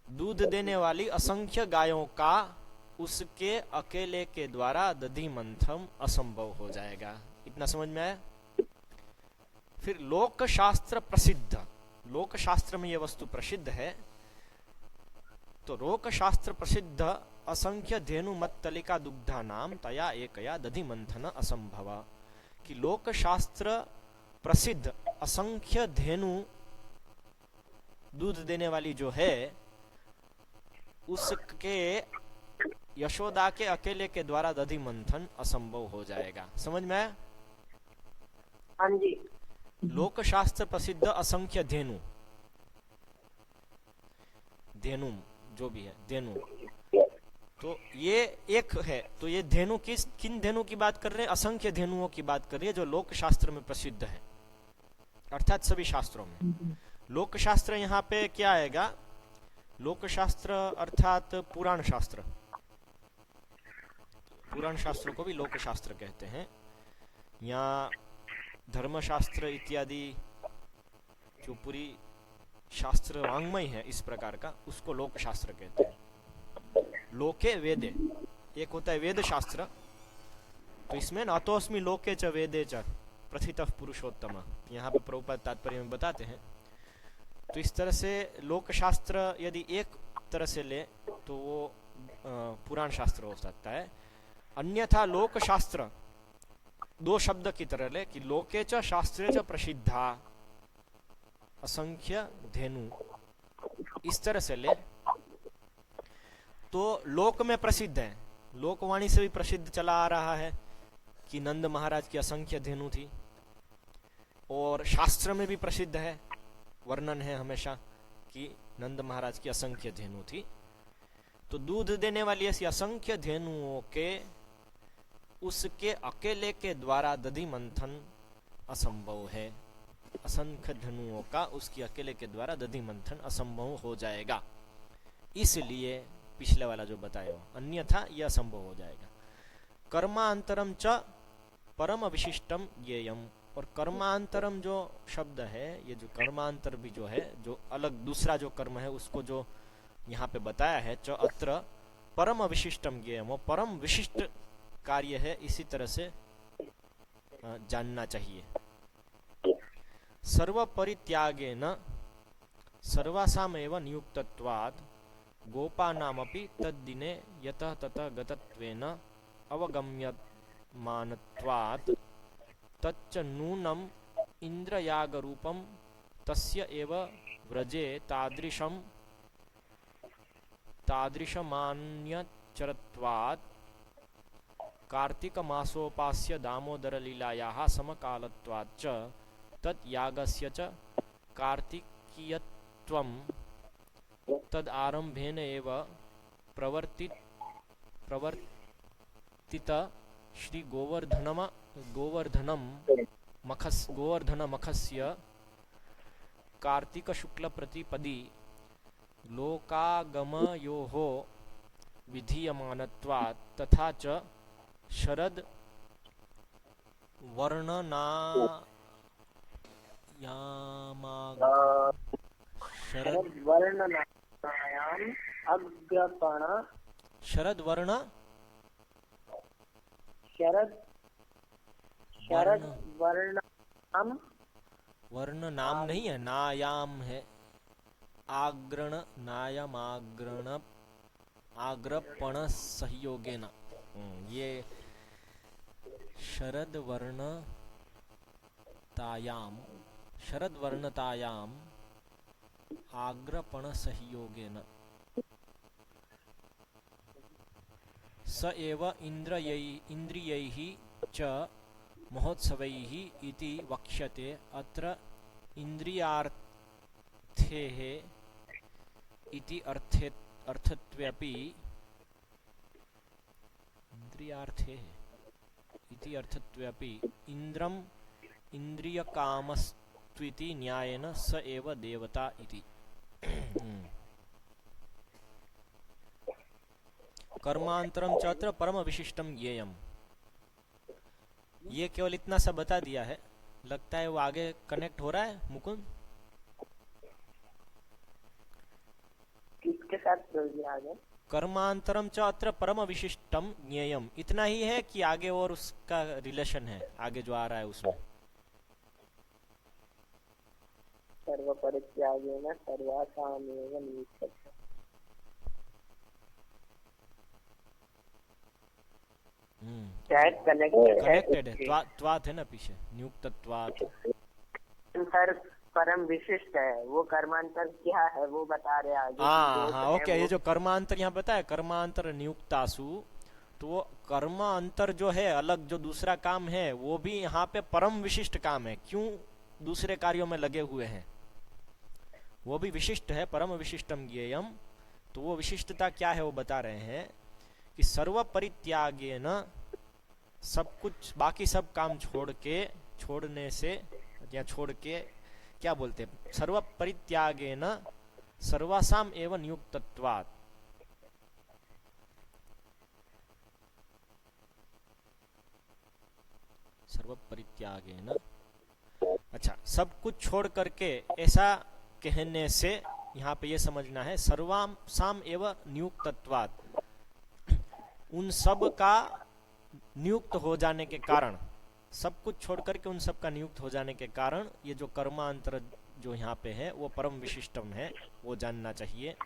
दूध देने वाली असंख्य गायों का उसके अकेले के द्वारा दधि मंथन असंभव हो जाएगा। इतना समझ में आया? फिर लोक शास्त्र प्रसिद्ध, लोक शास्त्र में यह वस्तु प्रसिद्ध है, तो लोक शास्त्र प्रसिद्ध असंख्य धेनु मत्तलिका दुग्धा नाम तया एकया दधि मंथन असंभव, कि लोक शास्त्र प्रसिद्ध असंख्य धेनु दूध देने वाली जो है उसके यशोदा के अकेले के द्वारा दधि मंथन असंभव हो जाएगा। समझ में आया? हाँ जी। लोक शास्त्र प्रसिद्ध असंख्य धेनु, धेनु जो भी है धेनु, तो ये एक है, तो ये धेनु किन धेनु की बात कर रहे हैं? असंख्य धेनुओं की बात कर रही है जो लोक शास्त्र में प्रसिद्ध है, अर्थात सभी शास्त्रों में। लोक शास्त्र यहाँ पे क्या आएगा? लोक शास्त्र अर्थात पुराण शास्त्र, पुराण शास्त्र को भी लोक शास्त्र कहते हैं, या धर्मशास्त्र इत्यादि जो पूरी शास्त्र वांग्मय है इस प्रकार का, उसको लोक शास्त्र कहते हैं। लोके वेदे, एक होता है वेद शास्त्र, तो इसमें नातोस्मि लोके च वेदे च प्रथितः पुरुषोत्तम, यहाँ पे प्रभुपाद तात्पर्य में बताते हैं। तो इस तरह से लोक शास्त्र यदि एक तरह से ले तो वो पुराण शास्त्र हो सकता है, अन्यथा लोक शास्त्र दो शब्द की तरह ले कि लोके च शास्त्रे च प्रसिद्धा असंख्य धेनु, इस तरह से ले तो लोक में प्रसिद्ध है, लोकवाणी से भी प्रसिद्ध चला आ रहा है कि नंद महाराज की असंख्य धेनु थी, और शास्त्र में भी प्रसिद्ध है, वर्णन है हमेशा कि नंद महाराज की असंख्य धेनु थी। तो दूध देने वाली ऐसी असंख्य धेनुओं के उसके अकेले के द्वारा दधि मंथन असंभव है, असंख्य धेनुओं का उसकी अकेले के द्वारा दधि मंथन असंभव हो जाएगा। इसलिए पिछले वाला जो बताया, अन्यथा यह असंभव हो जाएगा। कर्मांतरम च परम विशिष्टम ज्ञेयम, और कर्मांतरम जो शब्द है, ये जो कर्मांतर भी जो है, जो अलग दूसरा जो कर्म है उसको जो यहाँ पे बताया है, च अत्र परम विशिष्टम ज्ञेयम, वो परम विशिष्ट कार्य है, इसी तरह से जानना चाहिए। सर्व परित्यागेन सर्वासामेव नियुक्तत्वात् गोपानामपि तद्दिने यतः ततः गतत्वेन अवगम्यमानत्वात् तच्च नूनम् इंद्रयागरूपं तस्य एव व्रजे तादृशमान्यचरत्वात् कार्तिकमासोपास्य दामोदरलीलायाः समकालत्वाच्च तत् यागस्य च कार्तिकीयत्वं तद आरंभेन एव प्रवर्तित श्री गोवर्धनमखस्य कार्तिक शुक्ल प्रतिपदी लोकागमयोः विधीयमानत्वात् तथा च शरद वर्णनायाम अग्रपण शरद वर्ण वर्ण नाम नहीं है, नायाम है, आग्रण नायम आग्रपण सहयोगेन, ये शरद वर्णतायाम आग्रपण सहयोगेन, स एव इन्द्रियैः च महोत्सवैः इति वक्ष्यते। अत्र इन्द्रियार्थेः इति अर्थत्वेऽपि इन्द्रियार्थेः इति अर्थत्वेऽपि इन्द्रम् इन्द्रियकामस्त्विति न्यायेन स एव देवता इति। कर्मांतरम च अत्र परम विशिष्टम ज्ञेयम्। ये केवल इतना सा बता दिया है, लगता है वो आगे कनेक्ट हो रहा है मुकुंद? किसके साथ बोल दिया आगे? कर्मांतरम च अत्र परम विशिष्टम ज्ञेयम्, इतना ही है कि आगे और उसका रिलेशन है, आगे जो आ रहा है उसमें। सर्व परित्यागेन सर्वासामेव नियुक्तः। कनेक्टेड है, त्वात है ना पीछे, नियुक्तत्वात्। सर परम विशिष्ट है, वो कर्मांतर क्या है वो बता रहे आगे। हाँ ओके, ये जो कर्मांतर यहाँ बताया, कर्मांतर नियुक्तासु, तो वो कर्म अंतर जो है अलग, जो दूसरा काम है वो भी यहाँ पे परम विशिष्ट काम है। क्यों दूसरे कार्यों में लगे हुए हैं, वो भी विशिष्ट है, परम विशिष्टम ज्ञेयम। तो वो विशिष्टता क्या है वो बता रहे हैं कि सर्व परित्यागेन, सब कुछ बाकी सब काम छोड़ने से या छोड़ के, क्या बोलते हैं, सर्व परित्यागेन सर्वासाम एव नियुक्तत्वात्। सर्व परित्यागेन, अच्छा, सब कुछ छोड़ करके, ऐसा कहने से यहाँ पे ये समझना है सर्वासाम एव नियुक्तत्वात्, उन सब का नियुक्त हो जाने के कारण, सब कुछ छोड़ करके उन सब का नियुक्त हो जाने के कारण, ये जो कर्मांतर जो यहाँ पे है वो परम विशिष्टम है, वो जानना चाहिए।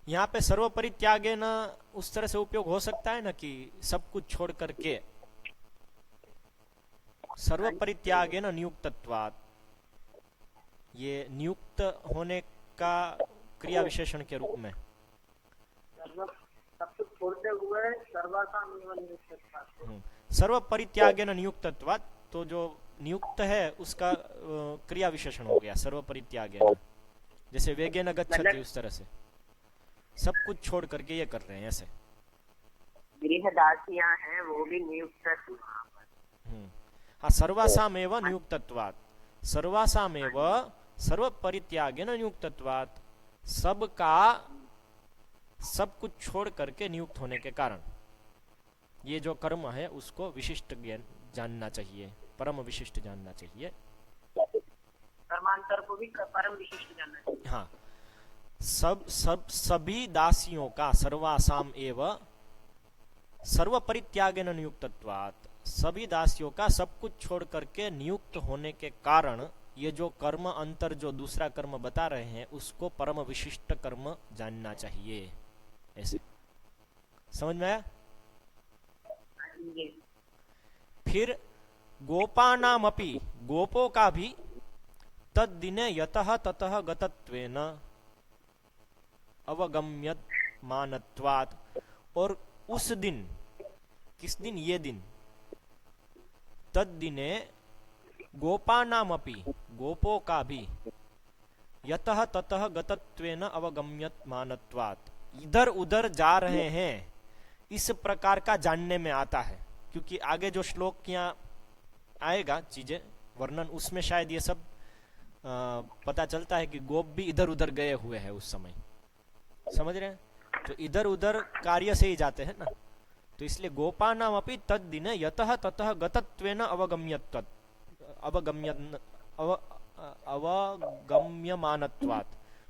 यहाँ पे सर्व परित्यागे न उस तरह से उपयोग हो सकता है ना कि सब कुछ छोड़ करके, सर्व परित्यागे न नियुक्तत्वात्, ये नियुक्त होने का क्रिया विशेषण के रूप में। सब कुछ छोड़ते हुए सर्व परित्यागे न नियुक्तत्वात्, तो जो नियुक्त है उसका क्रिया विशेषण हो गया सर्व परित्यागे न, जैसे वेगेन गच्छति, उस तरह से सब कुछ छोड़ करके ये कर रहे हैं ऐसे। गृहदासियां हैं वो भी नियुक्त थी। हाँ, सर्वासामेव नियुक्तत्वात्, सर्वासामेव सर्व परित्यागेन नियुक्तत्वात्, सबका सब कुछ छोड़ करके नियुक्त होने के कारण, ये जो कर्म है उसको विशिष्ट ज्ञान जानना चाहिए, परम विशिष्ट जानना चाहिए। कर्मांतर को भी परम विशिष्ट जानना चाहिए। हाँ, सभी दासियों का, सर्वासाम एव सर्व परित्यागेन नियुक्तत्वात्, सभी दासियों का सब कुछ छोड़ करके नियुक्त होने के कारण, ये जो कर्म अंतर जो दूसरा कर्म बता रहे हैं उसको परम विशिष्ट कर्म जानना चाहिए। ऐसे समझ में आया? फिर गोपानामपि, गोपो का भी तद्दिने यतः ततः गतत्वेन अवगम्यत मानत्वात्, और उस दिन, किस दिन, ये दिन, तद्दिने गोपानामपि, गोपो का भी यतः ततः गतत्वेन अवगम्यत मानत्वात्, इधर उधर जा रहे हैं इस प्रकार का जानने में आता है। क्योंकि आगे जो श्लोक यहाँ आएगा चीजें वर्णन, उसमें शायद ये सब पता चलता है कि गोप भी इधर उधर गए हुए हैं उस समय, समझ रहे हैं? तो इधर उधर कार्य से ही जाते हैं ना, तो इसलिए गोपानाम अपि तद्दिने यतः ततः गतत्वेन अवगम्यमानत्वात्।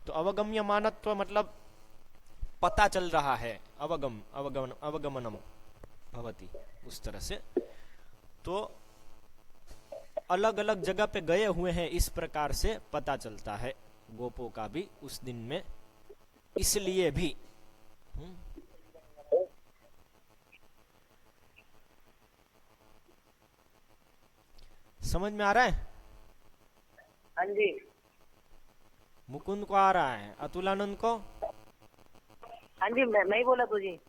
तो अवगम्यमानत्व मतलब पता चल रहा है, अवगमनम भवति, उस तरह से। तो अलग अलग जगह पे गए हुए हैं इस प्रकार से पता चलता है गोपों का भी उस दिन में, इसलिए भी। समझ में आ रहा है? हाँ जी। मुकुंद को आ रहा है, अतुलानंद को? हाँ जी, मैं ही बोला तो जी।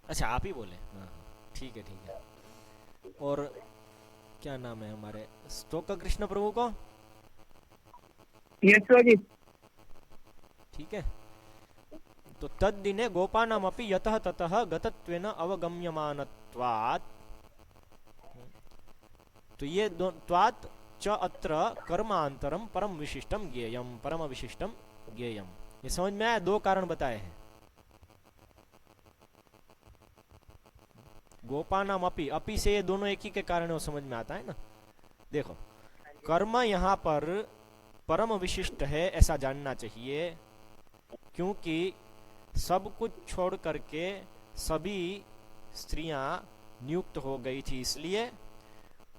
अच्छा, आप ही बोले। हाँ हाँ, ठीक है ठीक है। और क्या नाम है हमारे स्तोक कृष्ण प्रभु को? यस सर जी। ठीक है। तो तद्दिने गोपानामपि यतः ततः गतत्वेन अवगम्यमानत्वात्, तो ये त्वात् च अत्र कर्मांतरम परम विशिष्टम ज्ञेयम, परम विशिष्टम ज्ञेयम। ये समझ में आया? दो कारण बताए हैं। गोपानामपि, अपि से ये दोनों एक ही के कारण वो समझ में आता है ना। देखो, कर्म यहाँ पर परम विशिष्ट है ऐसा जानना चाहिए, क्योंकि सब कुछ छोड़ करके सभी स्त्रियां नियुक्त हो गई थी इसलिए,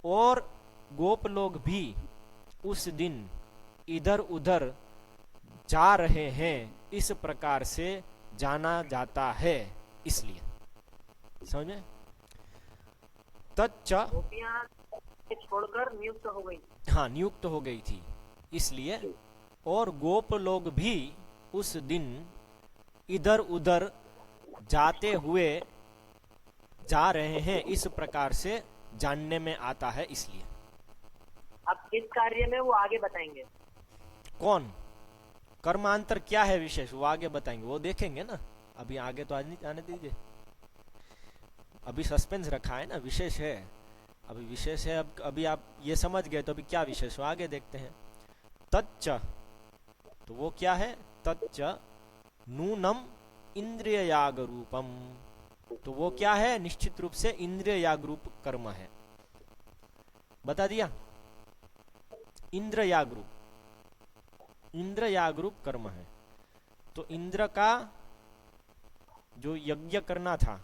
और गोप लोग भी उस दिन इधर उधर जा रहे हैं इस प्रकार से जाना जाता है इसलिए। समझ में? तच्च, गोपियाँ छोड़कर नियुक्त हो गई। हाँ, नियुक्त हो गई थी इसलिए, और गोप लोग भी उस दिन इधर उधर जाते हुए जा रहे हैं इस प्रकार से जानने में आता है इसलिए। अब किस कार्य में वो आगे बताएंगे। कौन? कर्मांतर क्या है विशेष, वो आगे बताएंगे, वो देखेंगे ना। अभी आगे तो आज नहीं आने दीजिए, अभी सस्पेंस रखा है ना, विशेष है अभी, विशेष है। अब अभी आप ये समझ गए तो अभी क्या विशेष हो आगे देखते हैं। तच्च, तो वो क्या है? तच्च नूनम इंद्रिय याग रूपम, तो वो क्या है? निश्चित रूप से इंद्रिय याग रूप कर्म है। बता दिया, इंद्र याग रूप, इंद्र याग रूप कर्म है। तो इंद्र का जो यज्ञ करना था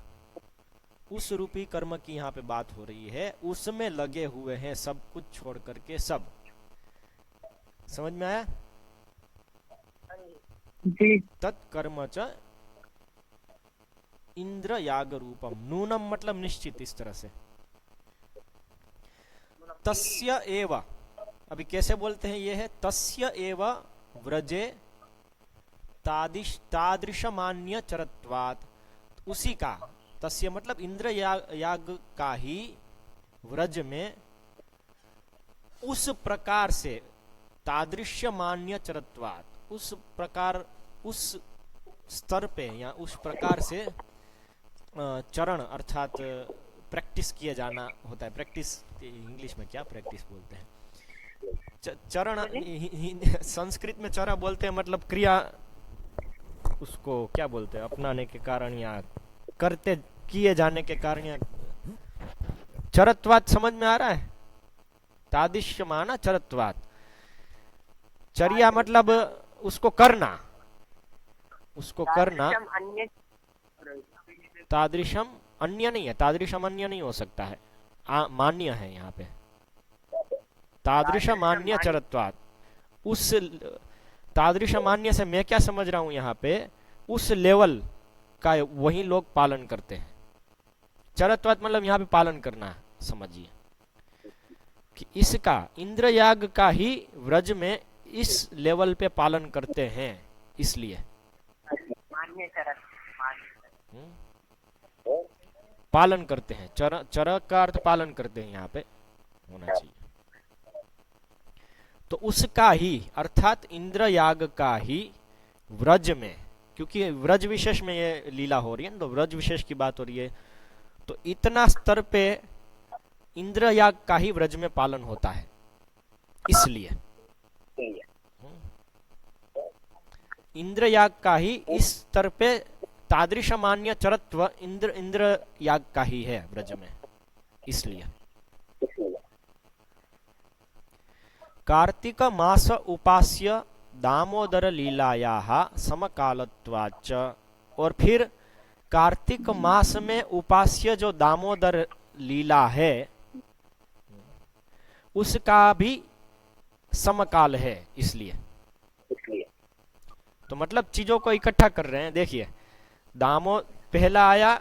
उस रूपी कर्म की यहाँ पे बात हो रही है, उसमें लगे हुए हैं सब कुछ छोड़ करके सब। समझ में आया? जी। तत्कर्म च इंद्र याग रूपम, नूनम मतलब निश्चित, इस तरह से। तस्य एव, अभी कैसे बोलते हैं? ये है तस्य एव व्रजे तादृशमान्य चरत्वात्, उसी का, तस्य मतलब इंद्र याग का ही व्रज में उस प्रकार से, तादृश्य मान्य चरत्वात्, उस प्रकार, उस स्तर पे या उस प्रकार से चरण अर्थात प्रैक्टिस किया जाना होता है। प्रैक्टिस इंग्लिश में क्या प्रैक्टिस बोलते हैं? चरण संस्कृत में चरा बोलते हैं, मतलब क्रिया, उसको क्या बोलते हैं? अपनाने के कारण या करते किए जाने के कारण या चरत्वात। समझ में आ रहा है? तादिश्य माना चरत्वात, चर्या मतलब उसको करना, उसको करना। तादृशम अन्य नहीं है, तादृशम अन्य नहीं हो सकता है, मान्य है यहाँ पे। तादृश मान्य चरत्वात, उस तादृश मान्य से मैं क्या समझ रहा हूं यहाँ पे? उस लेवल का वही लोग पालन करते हैं। चरत्वात मतलब यहाँ पे पालन करना, समझिए कि इसका, इंद्र याग का ही व्रज में इस लेवल पे पालन करते हैं इसलिए। मान्य चरत, पालन करते हैं, चर का अर्थ पालन करते हैं यहाँ पे होना चाहिए। तो उसका ही अर्थात इंद्र याग का ही व्रज में, क्योंकि व्रज विशेष में ये लीला हो रही है, तो व्रज विशेष की बात हो रही है, तो इतना स्तर पे इंद्र याग का ही व्रज में पालन होता है इसलिए। इंद्र याग का ही इस स्तर पे तादृश मान्य चरत्व इंद्र याग का ही है व्रज में इसलिए। कार्तिक मास उपास्य दामोदर लीलायाः समकालत्वाच्च, और फिर कार्तिक मास में उपास्य जो दामोदर लीला है उसका भी समकाल है इसलिए। तो मतलब चीजों को इकट्ठा कर रहे हैं। देखिए, पहला आया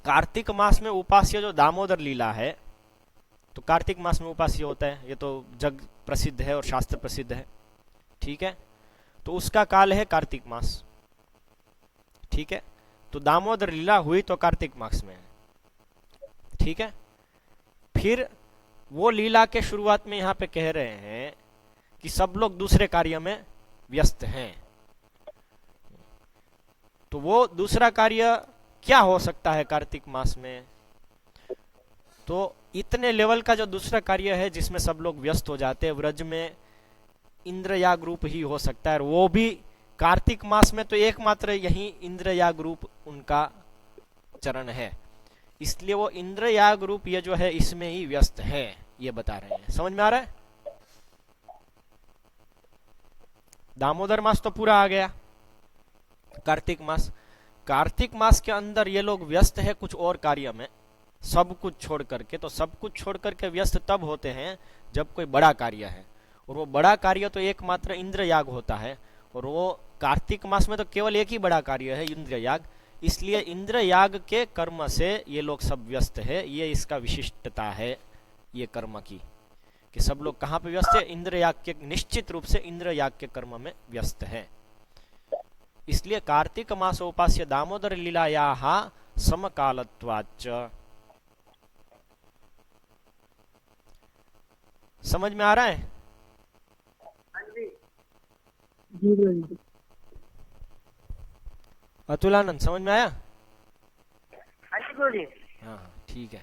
कार्तिक मास में उपास्य जो दामोदर लीला है, तो कार्तिक मास में उपास्य होता है, ये तो जग प्रसिद्ध है और शास्त्र प्रसिद्ध है, ठीक है। तो उसका काल है कार्तिक मास। ठीक है, तो दामोदर लीला हुई तो कार्तिक मास में है। ठीक है, फिर वो लीला के शुरुआत में यहाँ पे कह रहे हैं कि सब लोग दूसरे कार्य में व्यस्त हैं। तो वो दूसरा कार्य क्या हो सकता है कार्तिक मास में? तो इतने लेवल का जो दूसरा कार्य है जिसमें सब लोग व्यस्त हो जाते हैं, व्रज में इंद्रयाग रूप ही हो सकता है, और वो भी कार्तिक मास में तो एकमात्र यही इंद्रयाग रूप उनका चरण है, इसलिए वो इंद्रयाग रूप ये जो है इसमें ही व्यस्त है, ये बता रहे हैं। समझ में आ रहा है? दामोदर मास तो पूरा आ गया, कार्तिक मास के अंदर ये लोग व्यस्त है कुछ और कार्य में, सब कुछ छोड़ करके। तो सब कुछ छोड़ करके व्यस्त तब होते हैं जब कोई बड़ा कार्य है, और वो बड़ा कार्य तो एकमात्र इंद्रयाग होता है, और वो कार्तिक मास में तो केवल एक ही बड़ा कार्य है, इंद्रयाग। इसलिए इंद्रयाग के कर्म से ये लोग सब व्यस्त है, ये इसका विशिष्टता है ये कर्म की, कि सब लोग कहाँ पे व्यस्त है? इंद्रयाग के, निश्चित रूप से इंद्रयाग के कर्म में व्यस्त है। इसलिए कार्तिक मासोपास्य दामोदर लीलायाः समकालत्वाच्च। समझ में आ रहा है? अतुलानंद समझ में आया? हाँ, ठीक है।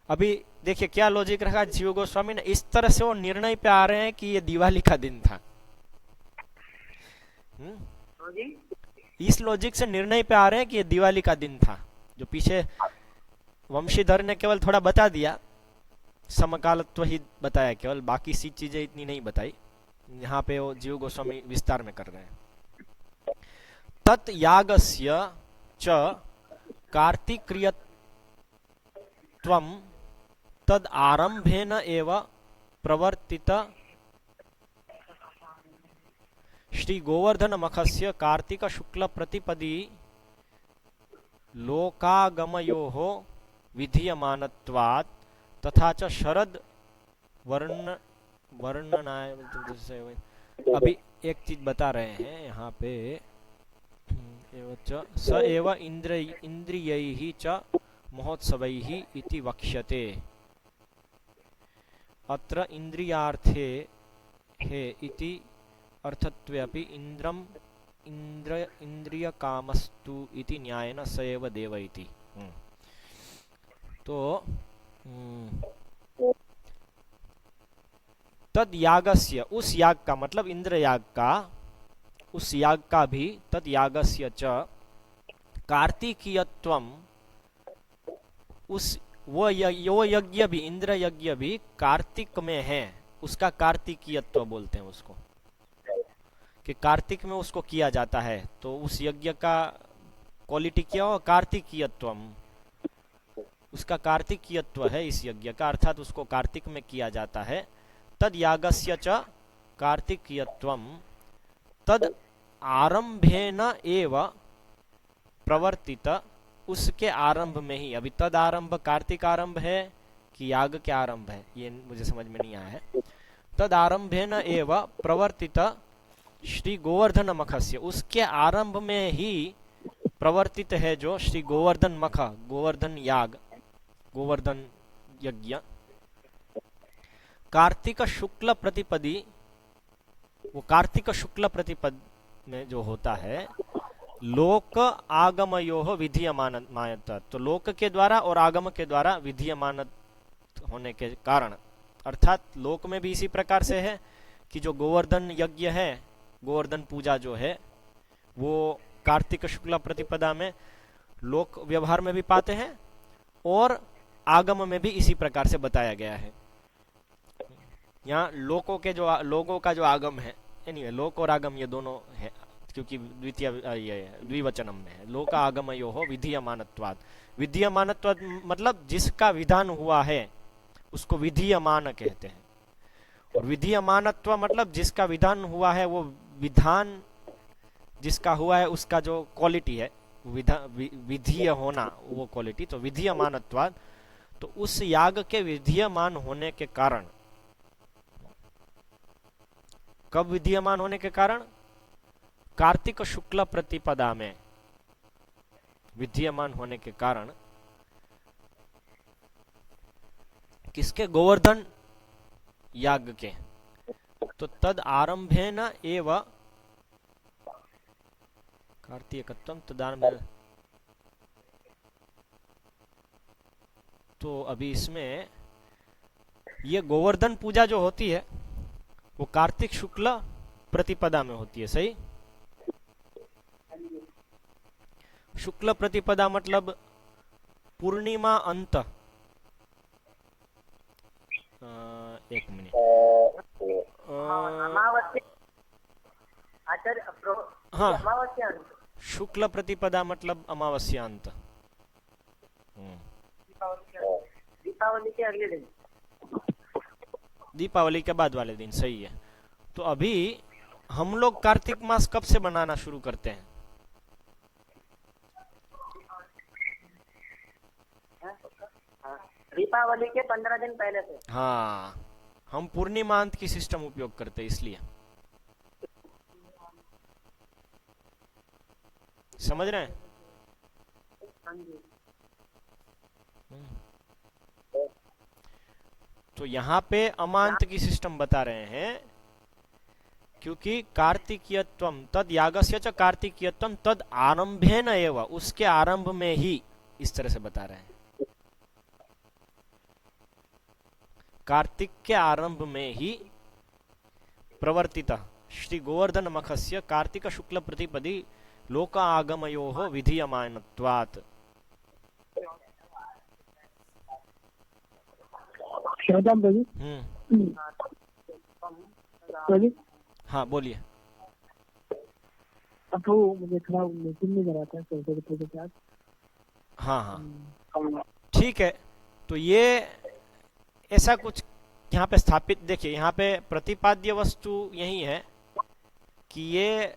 अभी देखिए क्या लॉजिक रखा जीव गोस्वामी ने, इस तरह से वो निर्णय पे आ रहे हैं कि ये दिवाली का दिन था। इस लॉजिक से निर्णय पे आ रहे हैं कि ये दिवाली का दिन था। जो पीछे वंशीधर ने केवल थोड़ा बता दिया, समकालत्व ही बताया केवल, बाकी सी चीजें इतनी नहीं बताई। यहाँ पे वो जीव गोस्वामी विस्तार में कर रहे हैं। तत् यागस्य च कार्तिक्रियत्वं तद आरंभेन एव प्रवर्तित श्री गोवर्धन मखस्य कार्तिक शुक्ल प्रतिपदी लोकागमयोः विधीयमानत्वात् तथा च शरद वर्णनाय। अभी एक चीज बता रहे हैं यहाँ पे, स एव इंद्रियैः च महोत्सवैः इति वक्ष्यते। अत्र इंद्रियार्थे हे इति अर्थत्वेऽपि इंद्रियकामस्तु इति न्यायेन स एव देव इति। तो तद यागस्य, उस याग का मतलब इंद्र याग का, उस याग का भी, तद यागस्य च कार्तिकीयत्वम, उस वो यज्ञ भी, इंद्र यज्ञ भी कार्तिक में है, उसका कार्तिकीयत्व बोलते हैं उसको, कि कार्तिक में उसको किया जाता है। तो उस यज्ञ का क्वालिटी क्या हो? कार्तिकीयत्वम, उसका कार्तिकीयत्व है इस यज्ञ का, अर्थात उसको कार्तिक में किया जाता है। तद यागस्य च कार्तिकीयत्वम तद आरंभेन एव प्रवर्तित, उसके आरंभ में ही। अभी तद आरंभ कार्तिक आरंभ है कि याग के आरंभ है, ये मुझे समझ में नहीं आया है। तद आरंभेन एव प्रवर्तित श्री गोवर्धन मखस्य, उसके आरंभ में ही प्रवर्तित है जो श्री गोवर्धन मख, गोवर्धन याग, गोवर्धन यज्ञ। कार्तिक शुक्ल प्रतिपदी, वो कार्तिक शुक्ल प्रतिपद में जो होता है, लोक आगमयोः विधीयमानत, तो लोक के द्वारा और आगम के द्वारा विधीयमानत होने के कारण, अर्थात लोक में भी इसी प्रकार से है कि जो गोवर्धन यज्ञ है, गोवर्धन पूजा जो है, वो कार्तिक शुक्ल प्रतिपदा में लोक व्यवहार में भी पाते हैं, और आगम में भी इसी प्रकार से बताया गया है। यहाँ लोगों का जो आगम है, एनीवे लोक और आगम ये दोनों है, क्योंकि द्विवचनम में है। लोक आगमयोः विधीयमानत्वात्, विधीयमानत्वात् मतलब जिसका विधान हुआ है उसको विधीयमान कहते हैं, और विधीयमानत्व मतलब जिसका विधान हुआ है, वो विधान जिसका हुआ है उसका जो क्वालिटी है, विधीय होना, वो क्वालिटी, तो विधीयमानत्वात्। तो उस याग के विधीयमान होने के कारण कब विधीयमान होने के कारण? कार्तिक शुक्ल प्रतिपदा में विधीयमान होने के कारण। किसके? गोवर्धन याग के। तो तद आरंभेन एव कार्तिकत्वम तदारंभेन। तो अभी इसमें ये गोवर्धन पूजा जो होती है वो कार्तिक शुक्ल प्रतिपदा में होती है, सही? शुक्ल प्रतिपदा मतलब पूर्णिमा अंत। एक मिनट। अमावस्या आचार्य हाँ, अमावस्या अंत। शुक्ल प्रतिपदा मतलब अमावस्या अंत। दीपावली के अगले दिन, दीपावली के बाद वाले दिन, सही है। तो अभी हम लोग कार्तिक मास कब से बनाना शुरू करते हैं? दीपावली के 15 दिन पहले से। हाँ, हम पूर्णिमा अंत की सिस्टम उपयोग करते हैं इसलिए। समझ रहे हैं? तो यहाँ पे अमांत की सिस्टम बता रहे हैं क्योंकि कार्तिकीयत्वम तद यागस्य च कार्तिकीयत्वम तद आरंभेन एव, उसके आरंभ में ही, इस तरह से बता रहे हैं। कार्तिक के आरंभ में ही प्रवर्तित श्री गोवर्धन मखस्य कार्तिक शुक्ल प्रतिपदी लोक आगमयोः विधीयमानत्वात्। हाँ बोलिए। अब तो मुझे थोड़ा मीटिंग में जरा था सरस्वती के साथ। हाँ हाँ ठीक है। तो ये ऐसा कुछ यहाँ पे स्थापित, देखिए यहाँ पे प्रतिपाद्य वस्तु यही है कि ये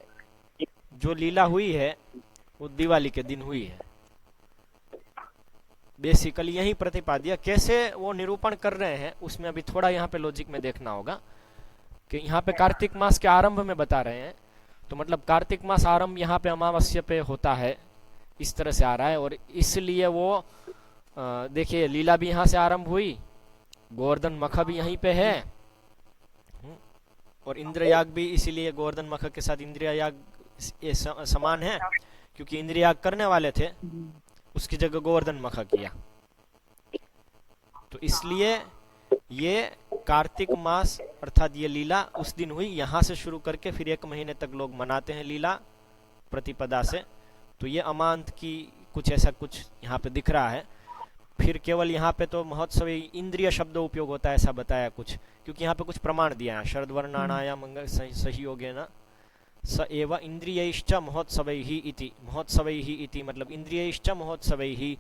जो लीला हुई है वो दिवाली के दिन हुई है। बेसिकली यही प्रतिपाद्य। कैसे वो निरूपण कर रहे हैं उसमें अभी थोड़ा यहाँ पे लॉजिक में देखना होगा कि यहाँ पे कार्तिक मास के आरंभ में बता रहे हैं, तो मतलब कार्तिक मास आरंभ यहाँ पे अमावस्या पे होता है, इस तरह से आ रहा है। और इसलिए वो देखिए लीला भी यहाँ से आरंभ हुई, गोवर्धन मख भी यहीं पे है, और इंद्र याग भी इसीलिए गोवर्धन मख के साथ इंद्रिय याग समान है, क्योंकि इंद्रिय याग करने वाले थे, उसकी जगह गोवर्धन मख किया। तो इसलिए ये कार्तिक मास अर्थात ये लीला उस दिन हुई, यहाँ से शुरू करके फिर 1 महीने तक लोग मनाते हैं लीला प्रतिपदा से। तो ये अमांत की कुछ ऐसा कुछ यहाँ पे दिख रहा है। फिर केवल यहाँ पे तो महोत्सव इंद्रिय शब्द उपयोग होता है ऐसा बताया कुछ, क्योंकि यहाँ पे कुछ प्रमाण दिया है। शरद्वर्णानाया मंगल सहयोगेन स एव इंद्रियैश्च महोत्सवैहि इति। महोत्सवैहि इति मतलब इंद्रियैश्च महोत्सवैहि,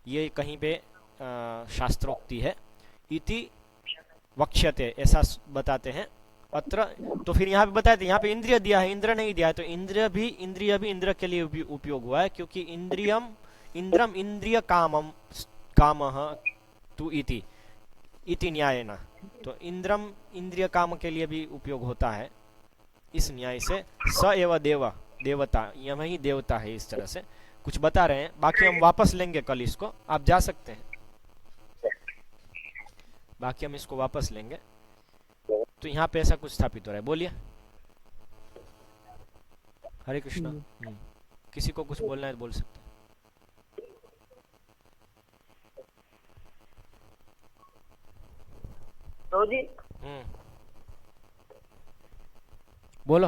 ये कहीं पे शास्त्रोक्ति है। इति वक्ष्यते, ऐसा बताते हैं अत्र। तो फिर यहाँ पे बताया था, यहाँ पे इंद्रिय दिया है, इंद्र नहीं दिया है, तो इंद्रिय भी इंद्र के लिए उपयोग हुआ है, क्योंकि इंद्रम इंद्रिय कामम कामः तु इति न्यायेन। तो इंद्रम इंद्रिय काम के लिए भी उपयोग होता है इस न्याय से। स एव देवता, यह ही देवता है, इस तरह से कुछ बता रहे हैं। बाकी हम वापस लेंगे कल इसको, आप जा सकते हैं, बाकी हम इसको वापस लेंगे। तो यहाँ पे ऐसा कुछ स्थापित हो रहा है। बोलिए। हरे कृष्णा। किसी को कुछ बोलना है तो बोल सकते हैं। तो जी बोलो।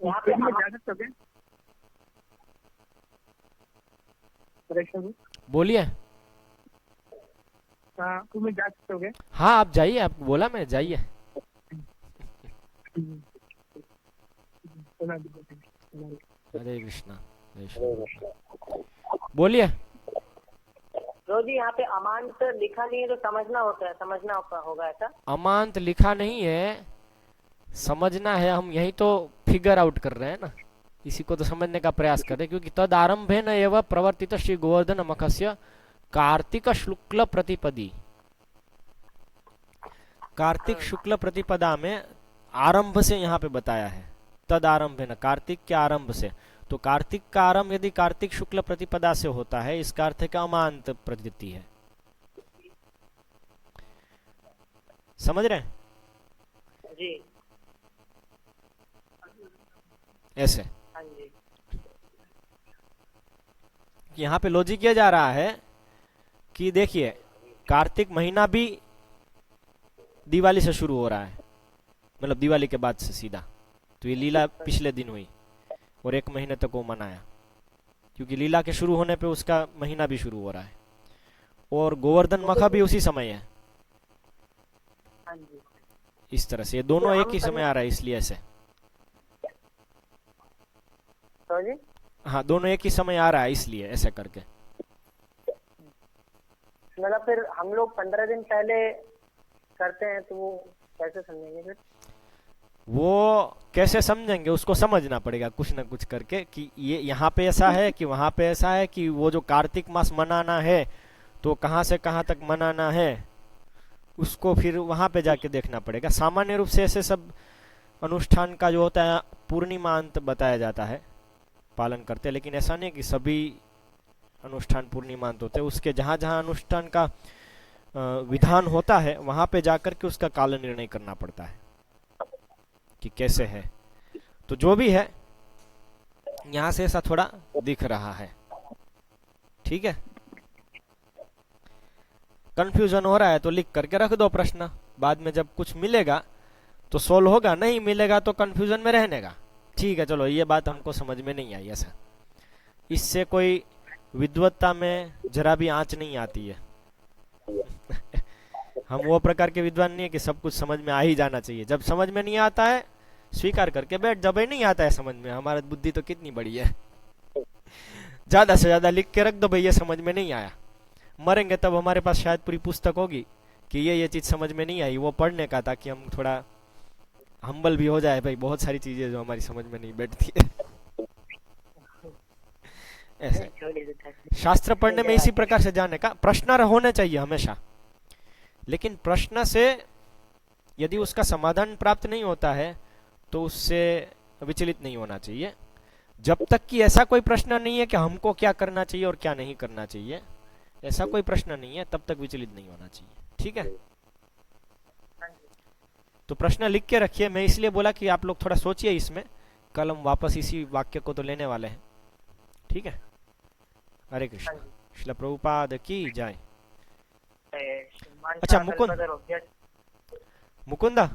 यहाँ पे जा सकते हो क्या? बोलिए। हाँ, तुम्हें जा सकते हो क्या? हाँ आप जाइए, आप बोला मैं, जाइए। हरे कृष्णा। बोलिए। तो जी यहाँ पे अमांत लिखा नहीं है तो समझना होता है, समझना होगा ऐसा। अमांत लिखा नहीं है, समझना है। हम यही तो फिगर आउट कर रहे हैं ना, इसी को तो समझने का प्रयास कर रहे हैं। क्योंकि तद आरंभेन एव प्रवर्तित श्री गोवर्धन मखस्य कार्तिक शुक्ल प्रतिपदी, कार्तिक शुक्ल प्रतिपदा में आरंभ से यहाँ पे बताया है, तद आरंभ है ना, कार्तिक के आरंभ से। तो कार्तिक का आरंभ यदि कार्तिक शुक्ल प्रतिपदा से होता है, इसका अर्थ है कि अमांत प्रतीति है। समझ रहे हैं? जी। ऐसे हाँ जी। यहाँ पे लॉजिक किया जा रहा है कि देखिए, कार्तिक महीना भी दिवाली से शुरू हो रहा है, मतलब दिवाली के बाद से सीधा। तो ये लीला पिछले दिन हुई और 1 महीने तक वो मनाया, क्योंकि लीला के शुरू होने पे उसका महीना भी शुरू हो रहा है। और गोवर्धन मखा भी उसी समय है। हाँ जी। इस तरह से ये दोनों एक ही समय आ रहा है, इसलिए ऐसे। तो जी हाँ, दोनों एक ही समय आ रहा है, इसलिए ऐसे करके। मतलब फिर हम लोग 15 दिन पहले करते हैं, तो वो कैसे समझेंगे फिर? वो कैसे समझेंगे, उसको समझना पड़ेगा कुछ ना कुछ करके, कि ये यहाँ पे ऐसा है कि वहां पे ऐसा है, कि वो जो कार्तिक मास मनाना है तो कहाँ से कहाँ तक मनाना है, उसको फिर वहां पे जाके देखना पड़ेगा। सामान्य रूप से ऐसे सब अनुष्ठान का जो होता है पूर्णिमा अंत बताया जाता है, पालन करते हैं, लेकिन ऐसा नहीं कि सभी अनुष्ठान पूर्णिमा अंत होते हैं। उसके जहां जहां अनुष्ठान का विधान होता है, वहां पे जाकर के उसका काल निर्णय करना पड़ता है कि कैसे है। तो जो भी है, यहां से ऐसा थोड़ा दिख रहा है। ठीक है, कंफ्यूजन हो रहा है तो लिख करके रख दो प्रश्न, बाद में जब कुछ मिलेगा तो सोल्व होगा, नहीं मिलेगा तो कंफ्यूजन में रहने का। ठीक है, चलो ये बात हमको समझ में नहीं आई ऐसा, इससे कोई विद्वत्ता में जरा भी आंच नहीं आती है। हम वो प्रकार के विद्वान नहीं है कि सब कुछ समझ में आ ही जाना चाहिए। जब समझ में नहीं आता है स्वीकार करके बैठ, जब नहीं आता है समझ में, हमारी बुद्धि तो कितनी बड़ी है, ज्यादा से ज्यादा लिख के रख दो भाई ये समझ में नहीं आया। मरेंगे तब हमारे पास शायद पूरी पुस्तक होगी कि ये चीज समझ में नहीं आई, वो पढ़ने का, ताकि हम थोड़ा हम्बल भी हो जाए भाई, बहुत सारी चीजें जो हमारी समझ में नहीं बैठती है। ऐसे शास्त्र पढ़ने में इसी प्रकार से जाने का, प्रश्न होने चाहिए हमेशा, लेकिन प्रश्न से यदि उसका समाधान प्राप्त नहीं होता है तो उससे विचलित नहीं होना चाहिए। जब तक कि ऐसा कोई प्रश्न नहीं है कि हमको क्या करना चाहिए और क्या नहीं करना चाहिए, ऐसा कोई प्रश्न नहीं है, तब तक विचलित नहीं होना चाहिए। ठीक है, तो प्रश्न लिख के रखिए। मैं इसलिए बोला कि आप लोग थोड़ा सोचिए इसमें, कल हम वापस इसी वाक्य को तो लेने वाले हैं। ठीक है, हरे कृष्ण। श्रील प्रभुपाद की जय। अच्छा मुकुंद, मुकुंदा,